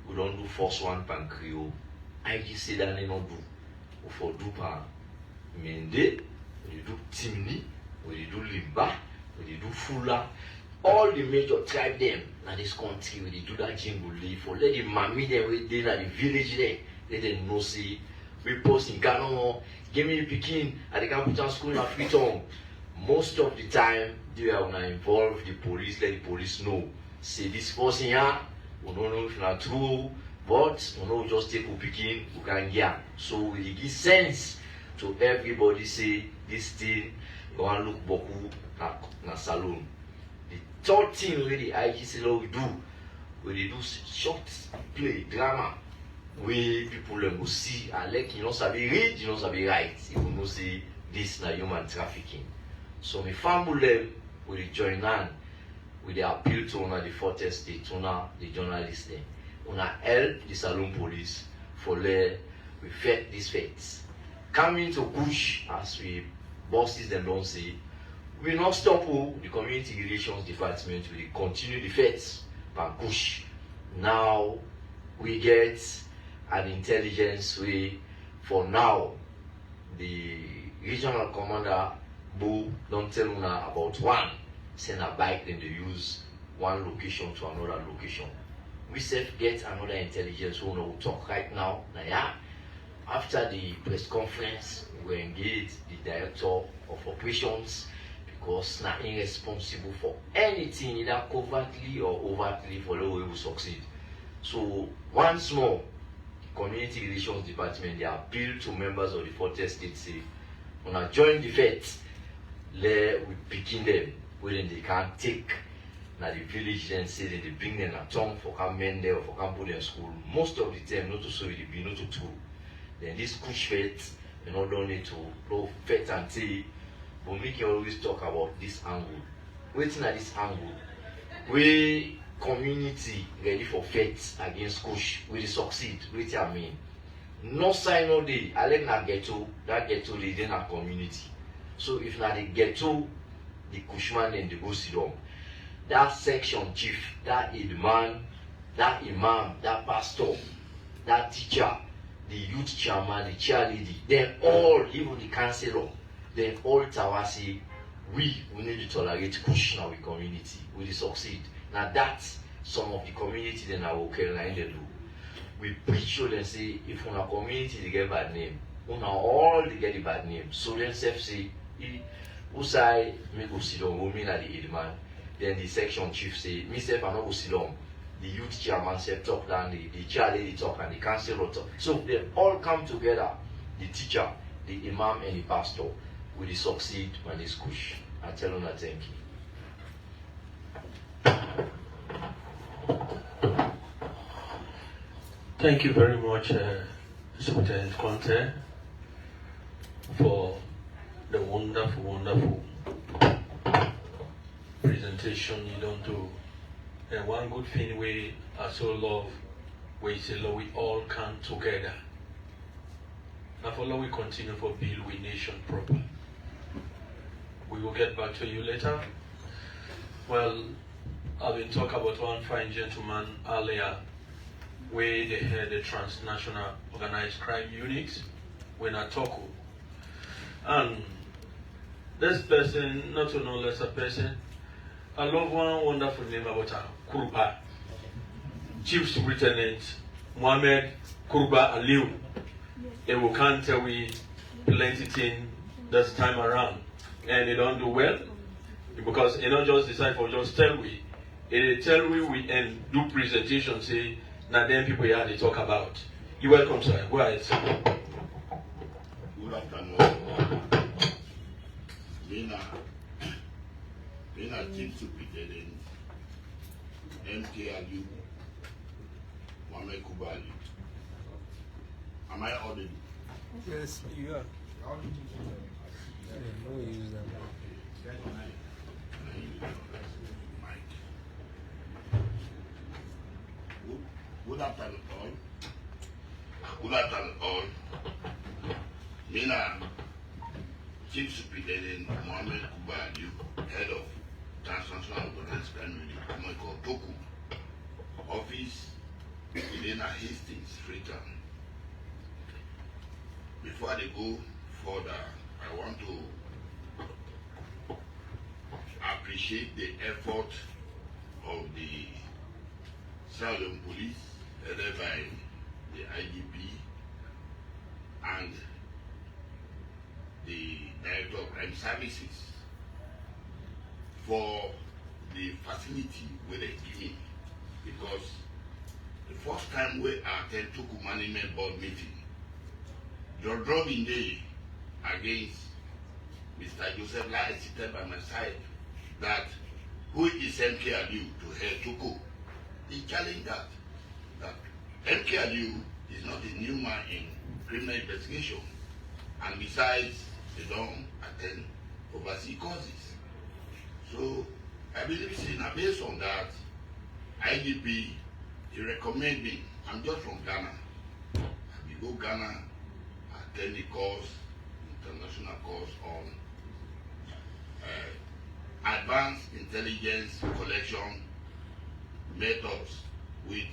S7: we don't do first one pancrew. I just say that they don't do. We for do pan mende, we do timni, we do limba, we do fula. All the major tribe them in this country, we do that jingle for let the mammy them we did at the village there. Let them know see we post in Ghana, give me the picking at the computer school in Freetown. Most of the time they are gonna involve the police, let the police know. Say this person here, we don't know if not true, but we know just take a picking, we can get. So we give sense to everybody say this thing, you want look boku na saloon. The third thing where the IGC we do, where they do short play, drama, where people will see, and like you know, sabi read, you know, sabi write, you know, say this na human trafficking. So my family will join on with the appeal to one of the fortress state, the journalists there. Una help the saloon police for we fight these fates. Coming to push as we bosses them don't say, we not stop the community relations department, we continue the fights and push. Now we get an intelligence way for now. The regional commander Boo don't tell una about one. Send a bike, then they use one location to another location. We self get another intelligence who will talk right now. Now, yeah, After the press conference, we engaged the director of operations because not irresponsible for anything, either covertly or overtly, for the way we succeed. So once more, community relations department, they appeal to members of the 40 states, say, when I join the fete, let we picking them when they can't take now the village then say that they bring them a tongue for come men there or for come put them in school. Most of the time not to so it be not to two. Then this push fete, you know, don't need to go fete and say, but we can always talk about this angle. Waiting at this angle, we community ready for fete against push, we succeed, wait I mean. No sign no day, I let not get to that they then a community. So if not they get to the Cushman and the go sit down, that section chief, that man, that imam, that pastor, that teacher, the youth chairman, the chairlady, then all, even the councillor, then all Tawasi, we need to tolerate push now with community, we will succeed. Now that's some of the community then I will carry in the do. We preach to them say, if on a community they get bad name, on all they get the bad name. So then self say, who say me go sit down, we mean at the head man. Then the section chief say, myself I not go sit down. The youth chairman self talk down, the chair lady talk and the councillor talk. So they all come together, the teacher, the imam and the pastor, will they succeed when they push. I tell them thank you.
S1: Thank you very much, Superintendent Conte, for the wonderful presentation you don't do. And one good thing we also love, we say, Lord, we all come together. Now, for Lord, we continue for build we nation proper. We will get back to you later. Well, I've been talking about one fine gentleman earlier, where they had the transnational organized crime unit, when I talk. And this person, not to know lesser person, I love one wonderful name about her, Kuruba. Chief Superintendent Mohammed Kuruba Aliu. And we can't tell we plenty thing this time around. And they don't do well, because they don't just decide for just tell we. They tell we and do presentation, say, now then people here they talk about. You're welcome, sir. Go ahead, sir.
S2: Good afternoon. Being a chief superintendent, MKLU, Mohammed Kubali. Am I audible?
S3: Yes, you are. No use them.
S2: Good afternoon, all. Good afternoon, all. Mina, Chief Superintendent Mohammed Kubali, Head of Transnational Organized Crime Unit, Toku, Office within Hastings, Freetown. Before I go further, I want to appreciate the effort of the Southern Police, headed by the IGP and the Director of Crime Services, for the facility where they give me, because the first time we attend Tuku Management Board meeting, the drawing day against Mr. Joseph Lai seated by my side, that who is MKLU to head Tuku. He challenged that MKLU is not a new man in criminal investigation, and besides, they don't attend overseas causes. So I believe, based on that, IGP, he recommended me. I'm just from Ghana. I will go Ghana, attend the course, international course on advanced intelligence collection methods with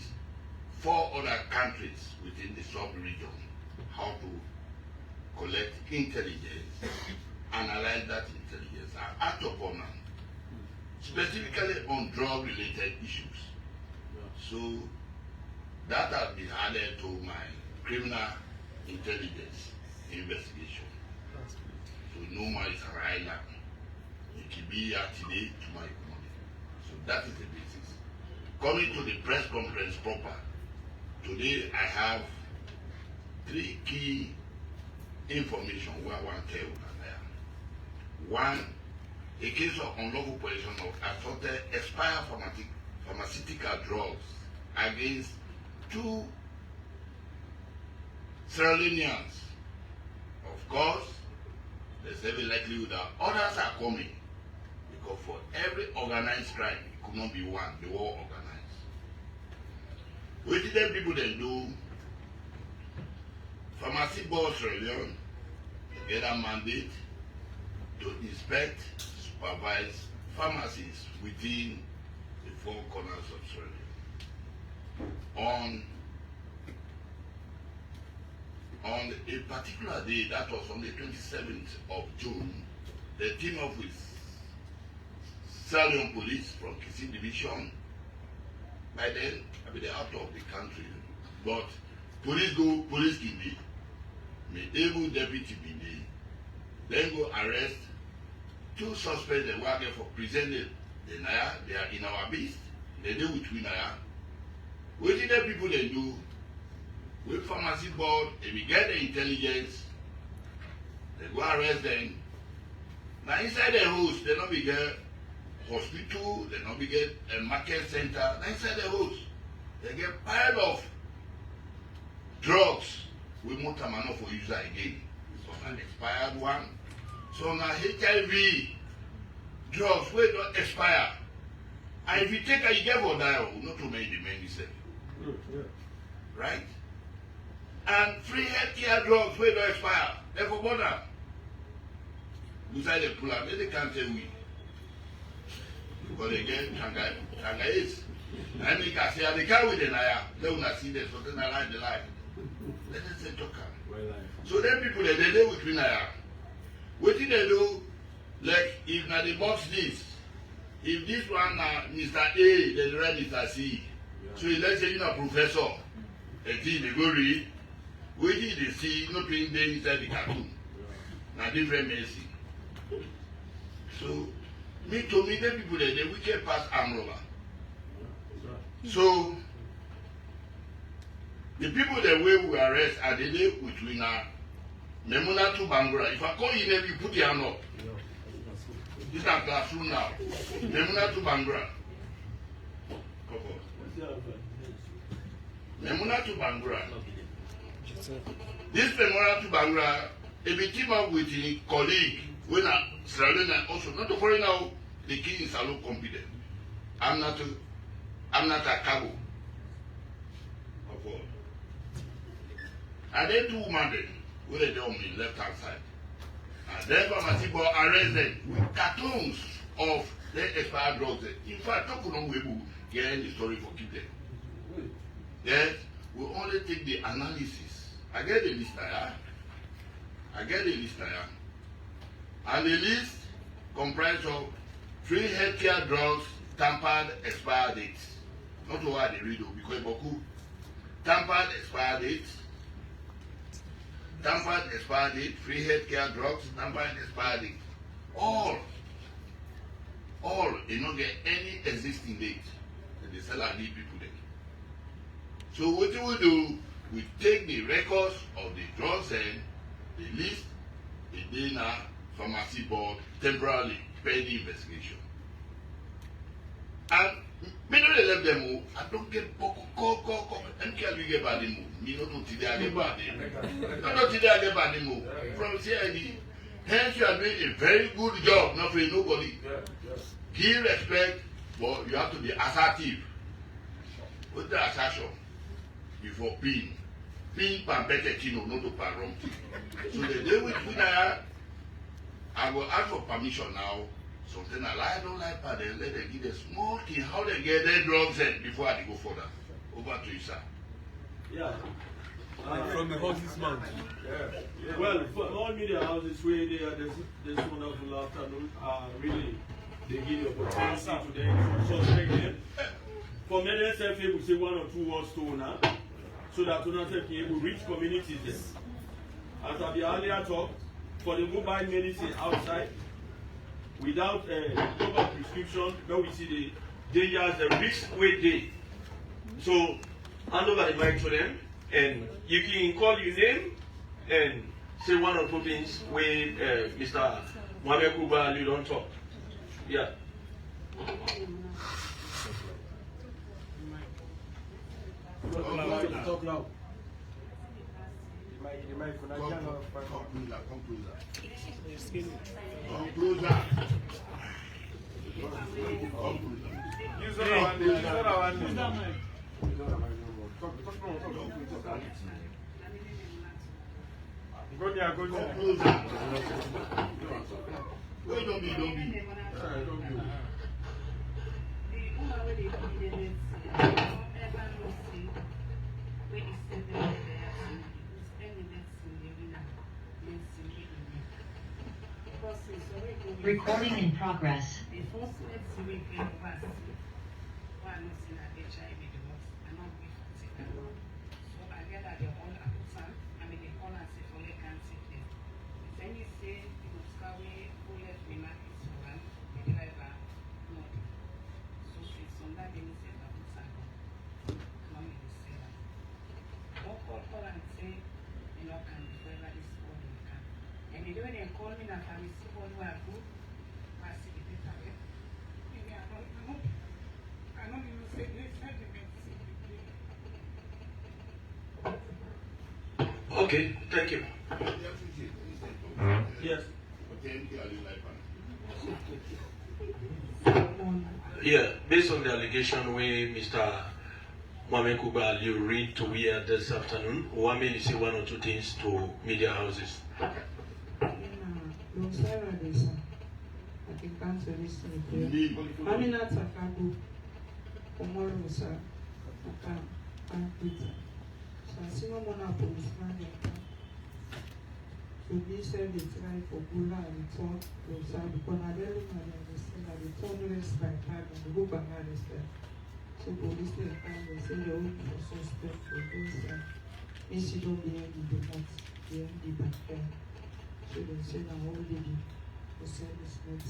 S2: 4 other countries within the sub-region, how to collect intelligence, analyze that intelligence, and act upon them, specifically on drug-related issues. So that has been added to my criminal intelligence investigation. So no man is an island. It can be here today, tomorrow. So that is the basis. Coming to the press conference proper, today I have 3 key information where I want to tell you. One, a case of unlawful possession of assorted expired pharmaceutical drugs against 2 Sierra Leoneans. Of course, there's every likelihood that others are coming, because for every organized crime, it could not be one, they were all organized. What did them people then do? Pharmacy board Sierra Leone, they get a mandate to inspect, supervise pharmacies within the 4 corners of Sierra Leone. On a particular day, that was on the 27th of June, they teamed up with Sierra Leone police from Kisi Division. By then, I mean, they're out of the country. But police Kindi, may able deputy Bindi, then go arrest 2 suspects they were for presenting the Naya. They are in our beast. They deal with Naya. What did the people they do? With pharmacy board, if we get the intelligence, they go arrest them. Now inside the house, they not be get hospital, they not be get a market center. Now inside the house, they get pile of drugs with motamano for user again. So an expired one. So now HIV drugs will not expire. And if you take a you get for die, not to make the men yourself. Right? And free healthcare drugs will not expire. Therefore, border. Beside the pull out, they can't tell we. Because again, Tanga is. And they can say, they can't with the Naya. They will not see this, so then I like the lie. Let us say, talk. So then people, they deal with Naya. What did they do? Like, if now the box this, if this one Mr. A, then the right Mr. C. So let's say you know professor, a thing they go read, what did they see? Not being there inside the cartoon. Now different mercy. So, to me, the people there, they wicked pass arm robber. So, the people that we arrest are the day between Memuna to Bangura. If I call you name, you put your hand up. This is a classroom now. Memuna to Bangura. Memuna to Bangura. This Memuna to Bangura, if you team up with a colleague, when a Sierra Leone also, not to worry now, the king is alone competent. I'm not a cargo. And then 2 women then, where they on the left hand side. And then Pharmacy arrest them with cartoons of the expired drugs. In fact, talk on we will get any story for keep them. Yes, we only take the analysis. I get the list here. And the list comprises of free healthcare drugs, tampered expired dates. Not what they read, because Boku. Tampered expired dates. Tampered expired date, free healthcare drugs, tampered expired date. All, you don't get any existing date. And they sell our people there. So what do we do? We take the records of the drugs and the list, the data, pharmacy board, temporarily pending investigation. And me no dey left them. I don't get call. MKL we get bad move. Me no do today I get bad. No today I get bad move. From CID. Hence you are doing a very good job, not for nobody. Give respect, but you have to be assertive. With the assertion before pin. Pin pan better kino, not to pan wrong. So the day with I will ask for permission now. Something I don't like, but then let them give a small thing how they get their drugs in before I go further. Over to you, sir.
S1: Yeah.
S3: From the horse's mouth.
S1: Well, for all media houses where they are this wonderful afternoon, really, they give you opportunity to them, suspect them. For many SFA, we say 1 or 2 words to now, so that we not be able to reach communities.
S3: as I earlier talked, for the mobile medicine outside, without proper prescription, where we see the dangers, the risks with it. So, hand over the mic to them, and you can call your name and say one or two things with Mr. Mohamed Kuba, you don't talk. Yeah.
S8: Talk loud.
S2: Come closer.
S3: Use that one. Use that one. Go there. Go there.
S2: Come closer. Wait, don't be.
S9: Recording in progress.
S3: Okay, thank you. Yes. Yeah, based on the allegation where Mr. Mohamed Kuba you read to we this afternoon, what may you say one or two things to media houses?
S10: So they said they tried for Bula and return closer because I don't understand that the turn rest by time and go back and arrested. So police they come and say they only for suspect for those incident behind the month, behind the back end. So they say now already the service net.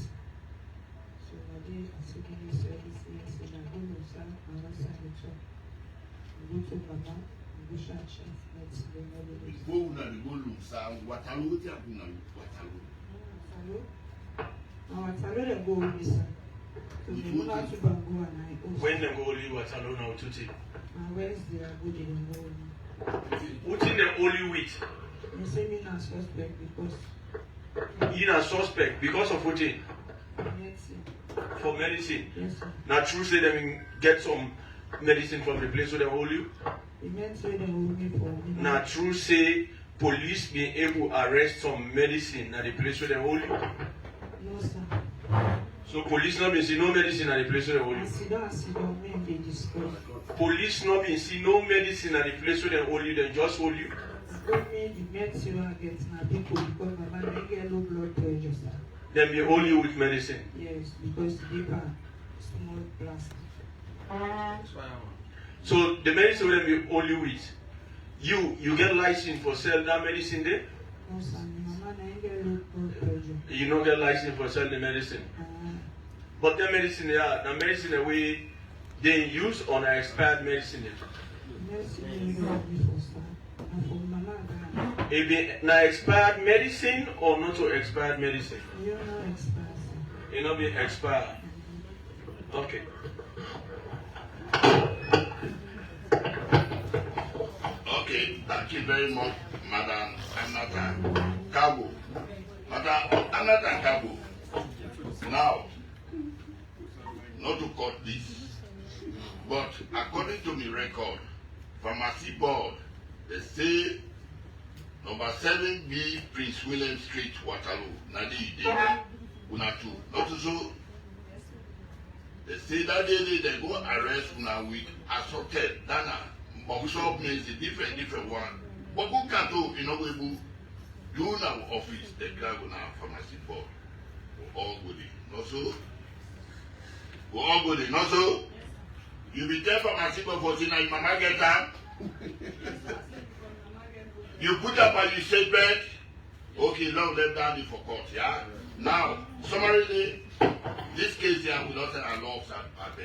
S10: So now they are seeking the service yes and I go to Sam and I sign the truck. I go to Mama.
S2: Go na the go look sound Watalo what happen now Watalo.
S10: Watalo they go with sir. So they go out to Bango and I also.
S3: When they go leave Watalo now to take?
S10: Wednesday I go to the
S3: What in the only with?
S10: They say me not suspect because.
S3: You not suspect because of what?
S10: Medicine.
S3: For medicine?
S10: Yes sir.
S3: Now true say them get some medicine from the place where they hold you? Now true say police being able to arrest some medicine at the place where they hold you?
S10: No sir.
S3: So police not been see no medicine at the place where they hold you?
S10: I don't mean they discuss.
S3: Police not been see no medicine at the place where they hold you, they just hold you?
S10: Don't mean the medicine I get now people because my man get low blood pressure sir.
S3: Then they hold you with medicine?
S10: Yes, because deeper small plastic.
S3: So the medicine will be only with you get license for sell that medicine there?
S10: No sir, my man ain't get low blood pressure.
S3: You don't get license for sell the medicine. But the medicine there, the medicine that we they use on an expired medicine there.
S10: Medicine before sir. And for my man
S3: It be na expired medicine or not to expired medicine?
S10: you know expired sir.
S3: It not be expired. Okay.
S2: Okay, thank you very much, Madam Anata Kabo. Madam Anata Kabo. Now, not to cut this, but according to my record, Pharmacy Board, they say number 7B Prince William Street, Waterloo, Nadi Ide, Unatu. Not so. They say that day they go arrest una with assaulted Dana. But shop means a different one. But who can do in a way do now office the grab on our Pharmacy Board? All good. Not so? Go all good, not so? You be there Pharmacy Board for dinner, your mama get time? You put up on your statement. Okay, now let down for court. Yeah. Now, summarily, this case here will not send an law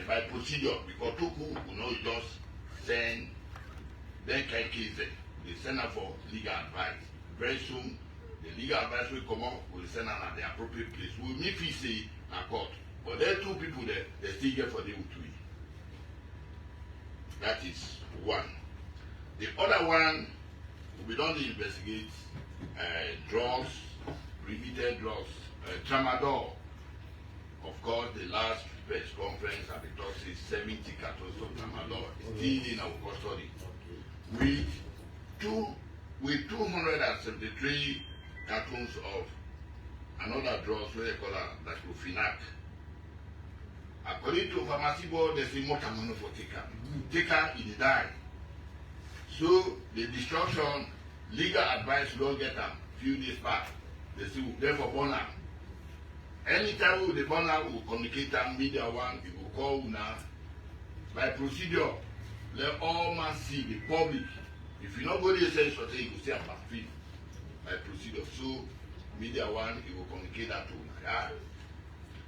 S2: by procedure because Tuku will not just send then can case they send her for legal advice. Very soon, the legal advice will come up, will send her at the appropriate place. We'll meet say a court. But there are two people there, they still get for them to it. That is one. The other one, we don't investigate drugs, repeated drugs, tramadol. Of course, the last press conference at the talk says 70 cartons of tramadol still in our custody. With 273 cartons of another drugs, what they call diclofenac. According to pharmacy board, they say more money for taker. Taker is die. So the destruction, legal advice don't get them. Few days back, they say therefore burn am. Anytime we the burn am, we will communicate them media one, we will call una by procedure. Let all man see the public. If you not go there say something, you will see a film by procedure. So media one, you will communicate that to una. Yeah?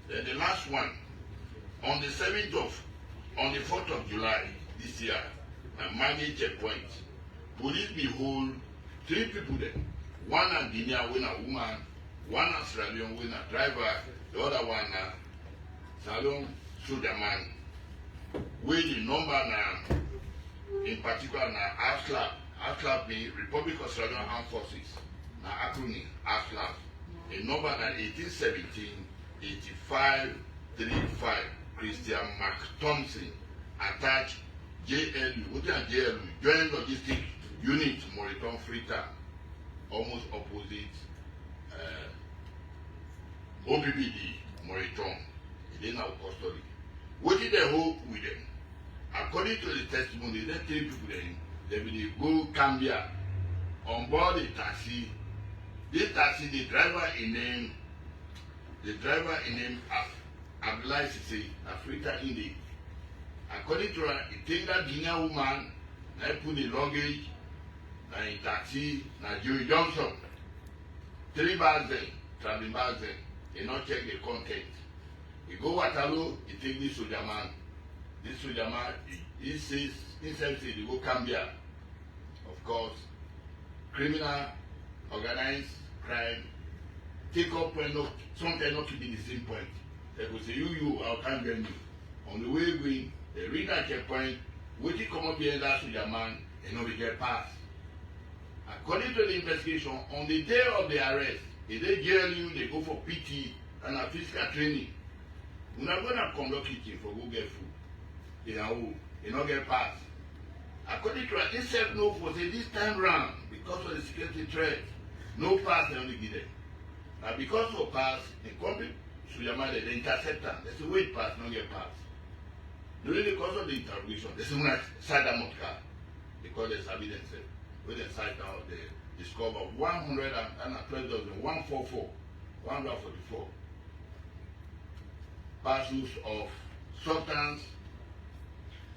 S2: Then the last one, on the 4th of July this year, a managed checkpoint, police behold 3 people there. One a Guinea, one a woman, one a Sierra Leone, one a driver, the other one a Salon soldier man. Where the number now, in particular now ASLAP. ASLAP means Republic of Sierra Leone Armed Forces. Now acronym ASLAP. A number now 1817 85 35. Christian Mark Thompson attached JLU, what is JLU? Joint Logistic Unit, Moriton Freetown, almost opposite OPPD, Moriton. It is now custody. What did they hold with them? According to the testimony, there are 3 people then, they will go Cambia on board a taxi. This taxi, the driver in name Abdullahi Sisi, Africa India. According to her, he take that Guinean woman, I put the luggage, in taxi, Joey Johnson. 3 bags then, traveling bags then. He not check the content. He go Waterloo, he take this soldier man. This soldier man, he says, himself say, he go Cambia. Of course, criminal, organized crime, take up when not, sometimes not to be the same point. They will say, you, I can't get you. On the way going, they read that checkpoint, waiting come up behind that soldier man, and not get past. According to the investigation, on the day of the arrest, if they jail you, they go for PT and a physical training. We're not going to conduct it for go get food. They not get past. According to her, itself no for say this time round, because of the security threat, no pass they only give them. Now because of pass, the company they intercept them. They say wait pass, not get pass. During the course of the interrogation, they say when side them car because there's evidence when they side down they discover 144 parcels of substance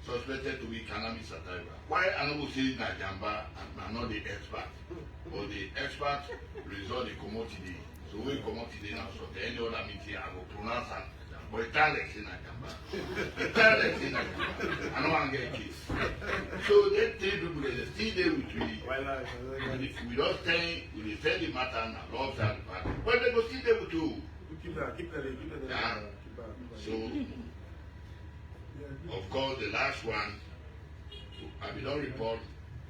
S2: suspected to be cannabis sativa. Why I don't say na jamba and not the expert, but the expert result the commodity. So we commodity now. So any other meeting I will pronounce and but it's not like na jamba. It's not like na jamba. I don't want to get a case. So they 3 people they still there with me. We don't stay. We defend the matter and law and party. But they go still there with you. Keep that. Yeah. So. Of course, the last one, I did not report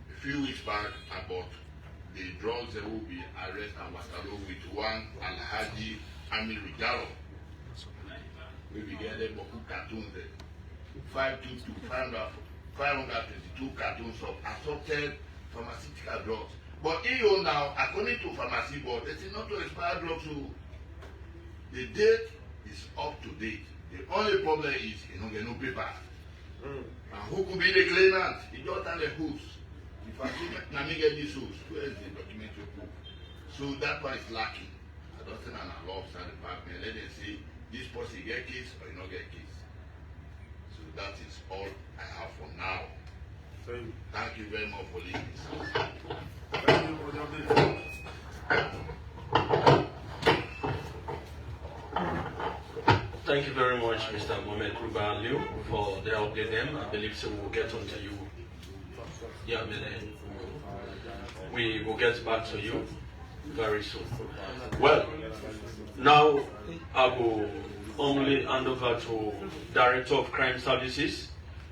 S2: a few weeks back about the drugs that will be arrested and Waterloo with one Alhaji Amir Rijalo. We began them with cartoons there. 522 cartoons of assorted pharmaceutical drugs. But EU now, according to pharmacy board, they say not to expire drugs. So the date is up to date. The only problem is you don't get no paper. And who could be the claimant? He just tell the who's. If I see now me get this who's, where is the documentary proof? So that one is lacking. I don't think an law officer department let them say this person get case or you not get case. So that is all I have for now. Thank you very much for listening.
S3: Thank you for the
S1: Thank you very much, Mr. Mohamed Ruba Liu, for the update. Them, I believe so. We'll get on to you. Yeah, we will get back to you very soon. Well, now I will only hand over to Director of Crime Services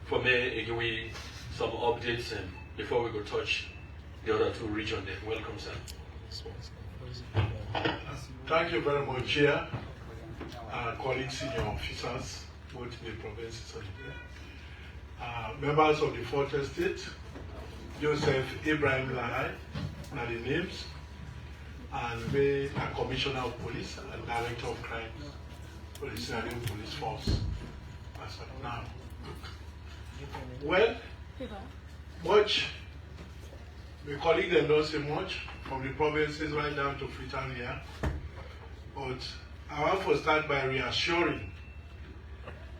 S1: for me give we some updates and before we go touch the other two regions. Welcome, sir.
S8: Thank you very much, Chair, colleagues, senior officers, both in the provinces and here. Members of the Fourth Estate, Joseph Ibrahim Lahai, are the names, and we are Commissioner of Police and Director of Crime for the Sierra Leone Police Force as of now. Well, much, my colleague did not say much from the provinces right down to Freetown here, but I want to start by reassuring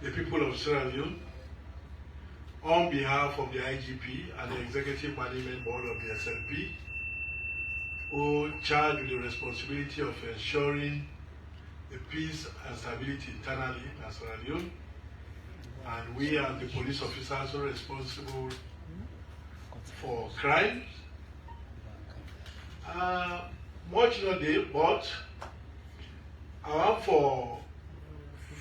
S8: the people of Sierra Leone on behalf of the IGP and the Executive Management Board of the SLP, who charged with the responsibility of ensuring the peace and stability internally in Sierra Leone. And we are the police officers who are responsible for crime. Much not there, but I want for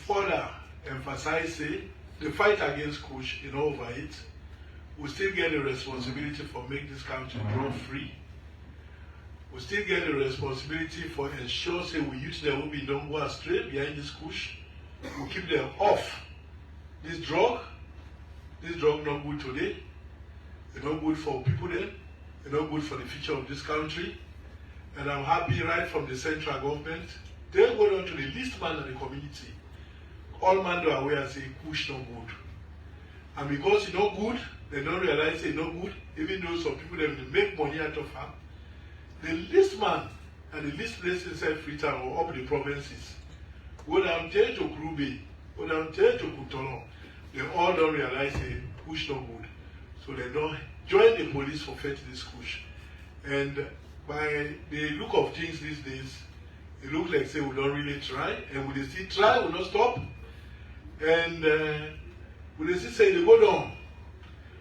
S8: further emphasizing the fight against Kush in over it. We still get the responsibility for making this country drug free. We still get the responsibility for ensuring we use them will be don't go astray behind this Kush. We keep them off. This drug not good today. It's not good for people then. It's not good for the future of this country. And I'm happy right from the central government. They go down to the least man in the community. All men are aware say Kush not good. And because it's not good, they don't realize it's not good, even though some people they make money out of it. The least man and the least place inside Freetown or up the provinces, go down there to Krube, go down there to Kutolo, they all don't realize say Kush not good. So they don't join the police for fighting this Kush. And by the look of things these days, it looks like say we don't really try, and we still try, we don't stop. And we still say they go down.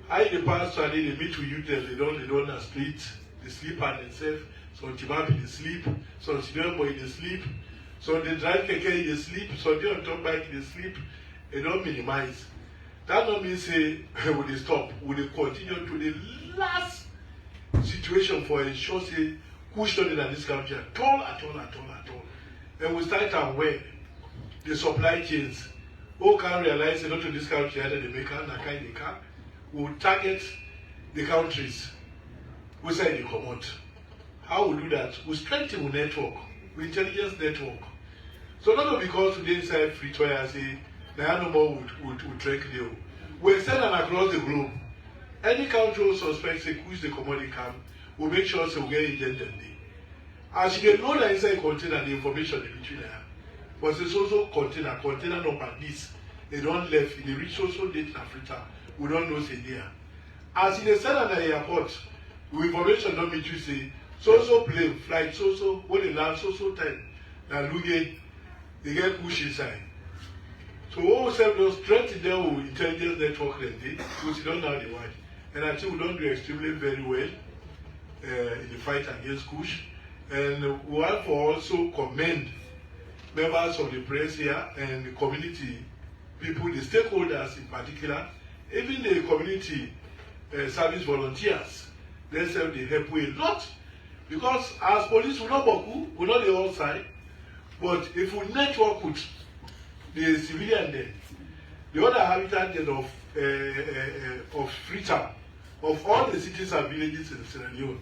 S8: I the pastor they meet with you tell they don't split, they sleep on themselves, some Timapi they sleep, some Sidonboy they sleep, some they drive keke they sleep, some they on top bike they sleep, they don't minimize. That don't mean say we they stop, we they continue to the last situation for ensure say Kush not in this country at all. And we start aware the supply chains. Who can realize not to this country either they make and they can will target the countries we say they come out. How we do that? We strengthen the network, with intelligence network. So not because today inside Freetown I say there no more would track deal. We extend them across the globe. Any country who suspects say Kush the commodity camp will make sure so we get agenda. As you know that inside container the information in between them. But it's also container number this. They don't left in the reach social date in Africa. We don't know say there. As in the send at the airport, the information don't meet you say so plane, flight so when they land so time. Now look at they get push inside. So what we say those strength them with intelligence network then they because you don't know the word. And I think we don't do extremely very well in the fight against Kush. And we want to also commend members of the press here and the community people, the stakeholders in particular, even the community service volunteers. They say they help a lot because as police we not Boku, we not the whole side, but if we network with the civilian then, the other habitat then of Freetown, of all the cities and villages in Sierra Leone,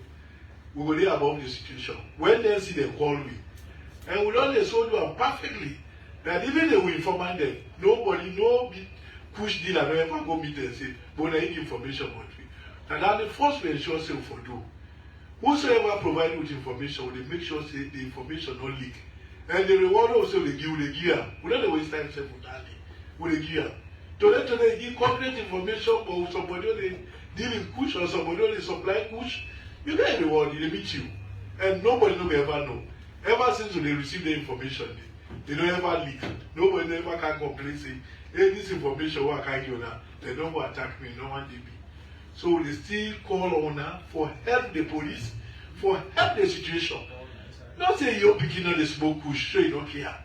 S8: we will be above the situation. When they see them call me, and we don't so do them perfectly that even they will inform them, nobody, no push deal and ever go meet them and say, but I need information about me. And that the first we ensure say for do. Whosoever provide with information, they make sure say the information not leak. And the reward also they give them. We don't waste time say for that. We give them. Today give concrete information, but somebody dealing kush or somebody only supply kush, you get reward, they meet you. And nobody will ever know. Ever since they receive the information, they don't ever leak. Nobody ever can complain, say, hey, this information, what can you now? They don't want to attack me, no one did me. So they still call on her for help the police, for help the situation. Not say you're picking on the smoke push, so you don't care.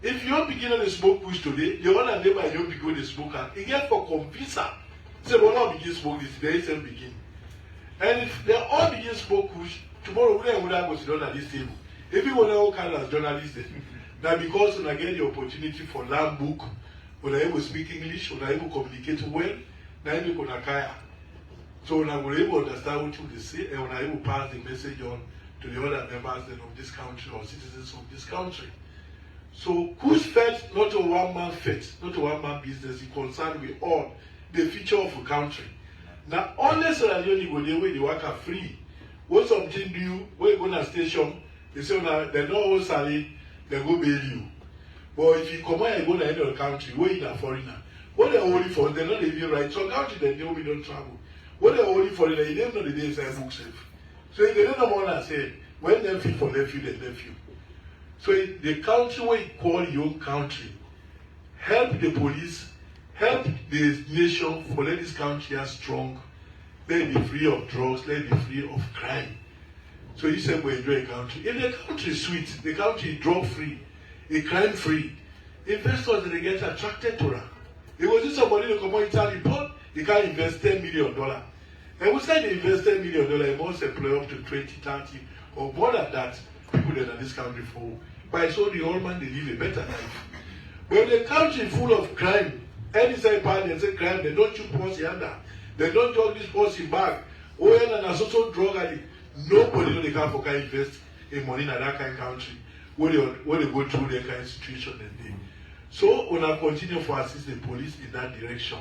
S8: If you're picking on the smoke push today, the other neighbor you're picking on the smoker, you get for convince her. Say, well, not begin smoke this, they say begin. And if they all begin smoke push, tomorrow we would have go sit down at this table. If you want to all kind of journalists, now because when I get the opportunity for learn book, when I able to speak English, when I able to communicate well, now you can kaya. So when I will able to understand what you say, and when I able to pass the message on to the other members of this country or citizens of this country. So whose fate, not a one-man fate, not a one-man business, is concerned with all the future of the country. Now, unless you go there where they work are free, when something new, when you go to a station, they say, they know all salary, they go bail you. But if you come out and go to any other country, where you are a foreigner, what they're only for, they're not even right. So country, they know we don't travel. What they're only for, they don't know the day inside book safe. So if they don't know what I say, when they feel for nephew, they left you. So the country where you call your own country, help the police, help the nation for let this country are strong. Let it be free of drugs, let it be free of crime. So you say we enjoy a country. If the country is sweet, the country is drug free, it's crime free, investors they get attracted to that. It was just somebody to come on Italy, but they can invest $10 million. And we say they invest $10 million, they must employ up to 20, 30, or more than that, people that are in this country for. By so the old man, they live a better life. When the country is full of crime, any side party and say crime, they don't shoot policy under. They don't drug this policy back. Oh, and an social drug addict. Nobody know they can invest in money in that kind of country when they go through that kind of situation and they. So when I continue to assist the police in that direction,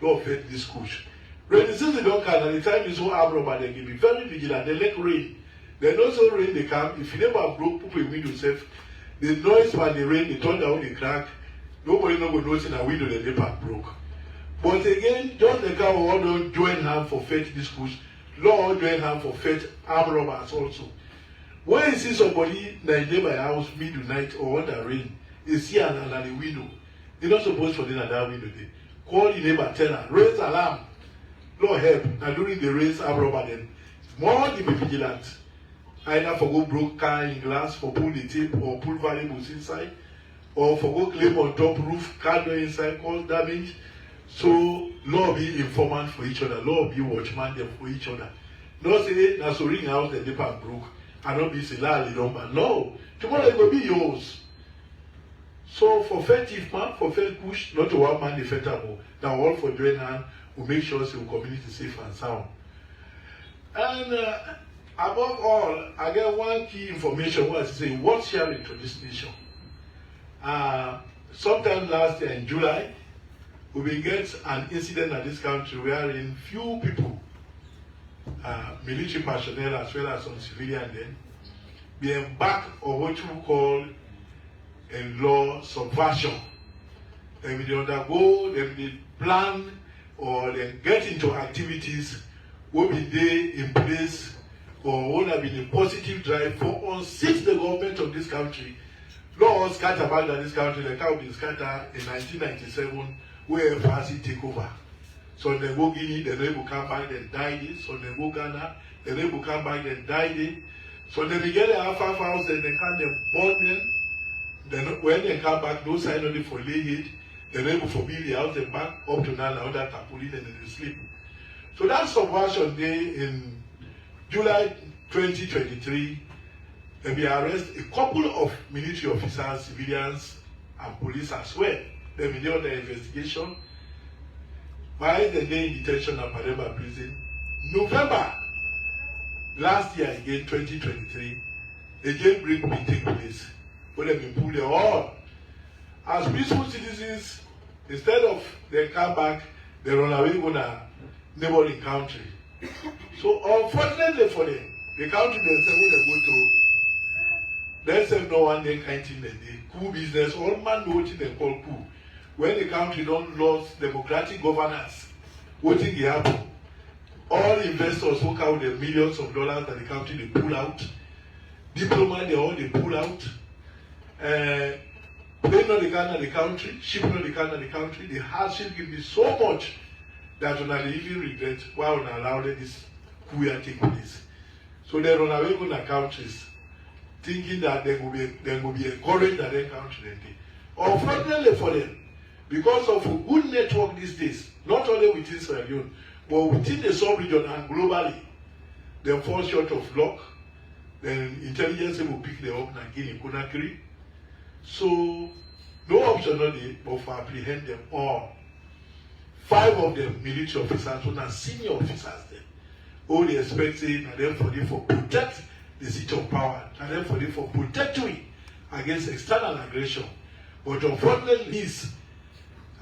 S8: don't affect this push. Rain since they don't come, and the time is so abnormal, they can be very vigilant. They like rain. They know so rain they come. If you never broke people in window safe, the noise when the rain, they turn down the crack. Nobody know notice in a window the never broke. But again, just the car all don't join hand for faith this push. Law join hand for faith armed robbers also. When you see somebody like near my house midnight or under rain, they see another the window. They're not supposed to be at that window. They call the neighbor, tell her, raise alarm. Lord help. And during the race, armed robber then more to be vigilant. Either for go broke car in glass, for pull the tape or pull valuables inside, or for go claim on top roof, car door inside, cause damage. So, Lord be informant for each other. Lord be watchman them for each other. Not say, na so ring house the paper broke. And not be say, la, number. No. Tomorrow it will be yours. So, for faith if man, for faith push, not to one man defendable. Now, all for join hand will make sure the community safe and sound. And above all, I get one key information what I say, what's sharing to this nation. Sometime last year in July, we will get an incident in this country wherein few people, military personnel as well as some civilian then, be embarked on what you call a law subversion. They will undergo, they will plan, or they get into activities will be there in place or will have been a positive drive for unseat the government of this country. Laws scattered back in this country, like how they scattered in 1997, where FRC take over. So they go Guinea, they never come back, they died it. So they go Ghana, they never come back, they died it. So they get the Alpha House, and they can't burn them. Then when they come back, no sign only for lay it. They never forbid the house, they back up to now, now that Tapulin and they sleep. So that subversion day in July 2023, they be arrest a couple of military officers, civilians, and police as well. They be under investigation. By the day in detention at Pademba prison, November last year again, 2023, again break will take place. When they been pulled there all. As peaceful citizens, instead of they come back, they run away to a neighboring country. So unfortunately for them, the country themselves when they go to, they say no one they kind thing they coup business, all man know what they call coup. When the country don't lose democratic governance, what thing happen? all investors who count the millions of dollars that the country they pull out, diplomats they pull out, plane not the kind of the country, ship not the kind of the country. The hardship can be so much that when they even regret why we allowed this coup take place. So they run away from the countries, thinking that they will be encouraged that their country. Unfortunately for them, because of a good network these days, not only within Sierra Leone, but within the sub-region and globally, they fall short of luck. Then intelligence will pick them up and gain in Conakry. So no option on it but to apprehend them all. 5 of them military officers, one are senior officers then. All they expecting and then for protect the seat of power, and then for protecting against external aggression. But unfortunately, this,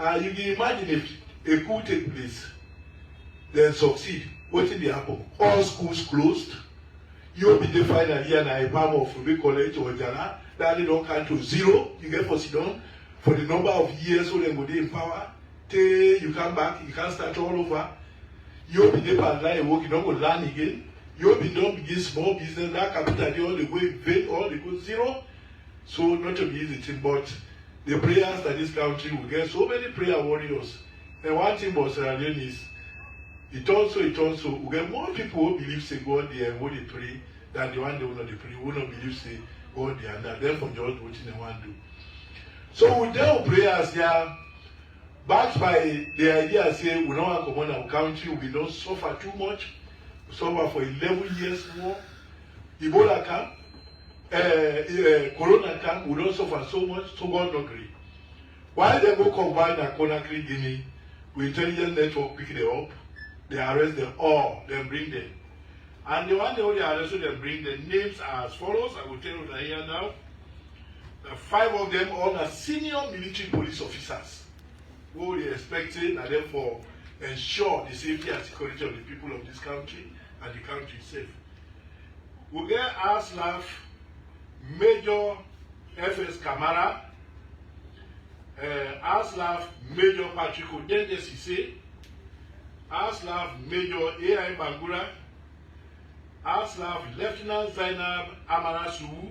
S8: you can imagine if a coup take place, then succeed. What did happen? All schools closed. You'll be defined a year and a half of Ruby College or Jana, that they don't count to 0. You get for Sidon for the number of years so they go in power. Till you come back, you can't start all over. You'll be there and lie work, you don't go learn again. You'll be done begin small business, that capital they all the way vain, all they go 0. So not to be easy thing, but the prayers that this country will get so many prayer warriors. And one thing about Sierra Leone is it also we get more people who believe say God there and what they pray than the one they will not pray, who not believe say God there and that therefore just what they want to do. So with their prayers here, backed by the idea say we don't want to come on our country, we don't suffer too much, we suffer for 11 years more. Ebola camp, Corona camp, we don't suffer so much, so God not agree. Why they go combine a Conakry Guinea with intelligence network pick them up, they arrest them all, then bring them. And the one they only arrest them bring the names are as follows. I will tell you that here now. The 5 of them all are senior military police officers who they expected and therefore ensure the safety and security of the people of this country and the country safe. We get ASLAF Major FS Kamara, ASLAF Major Patrick Odende Sise, ASLAF Major AI Bangura, ASLAF Lieutenant Zainab Amarasu,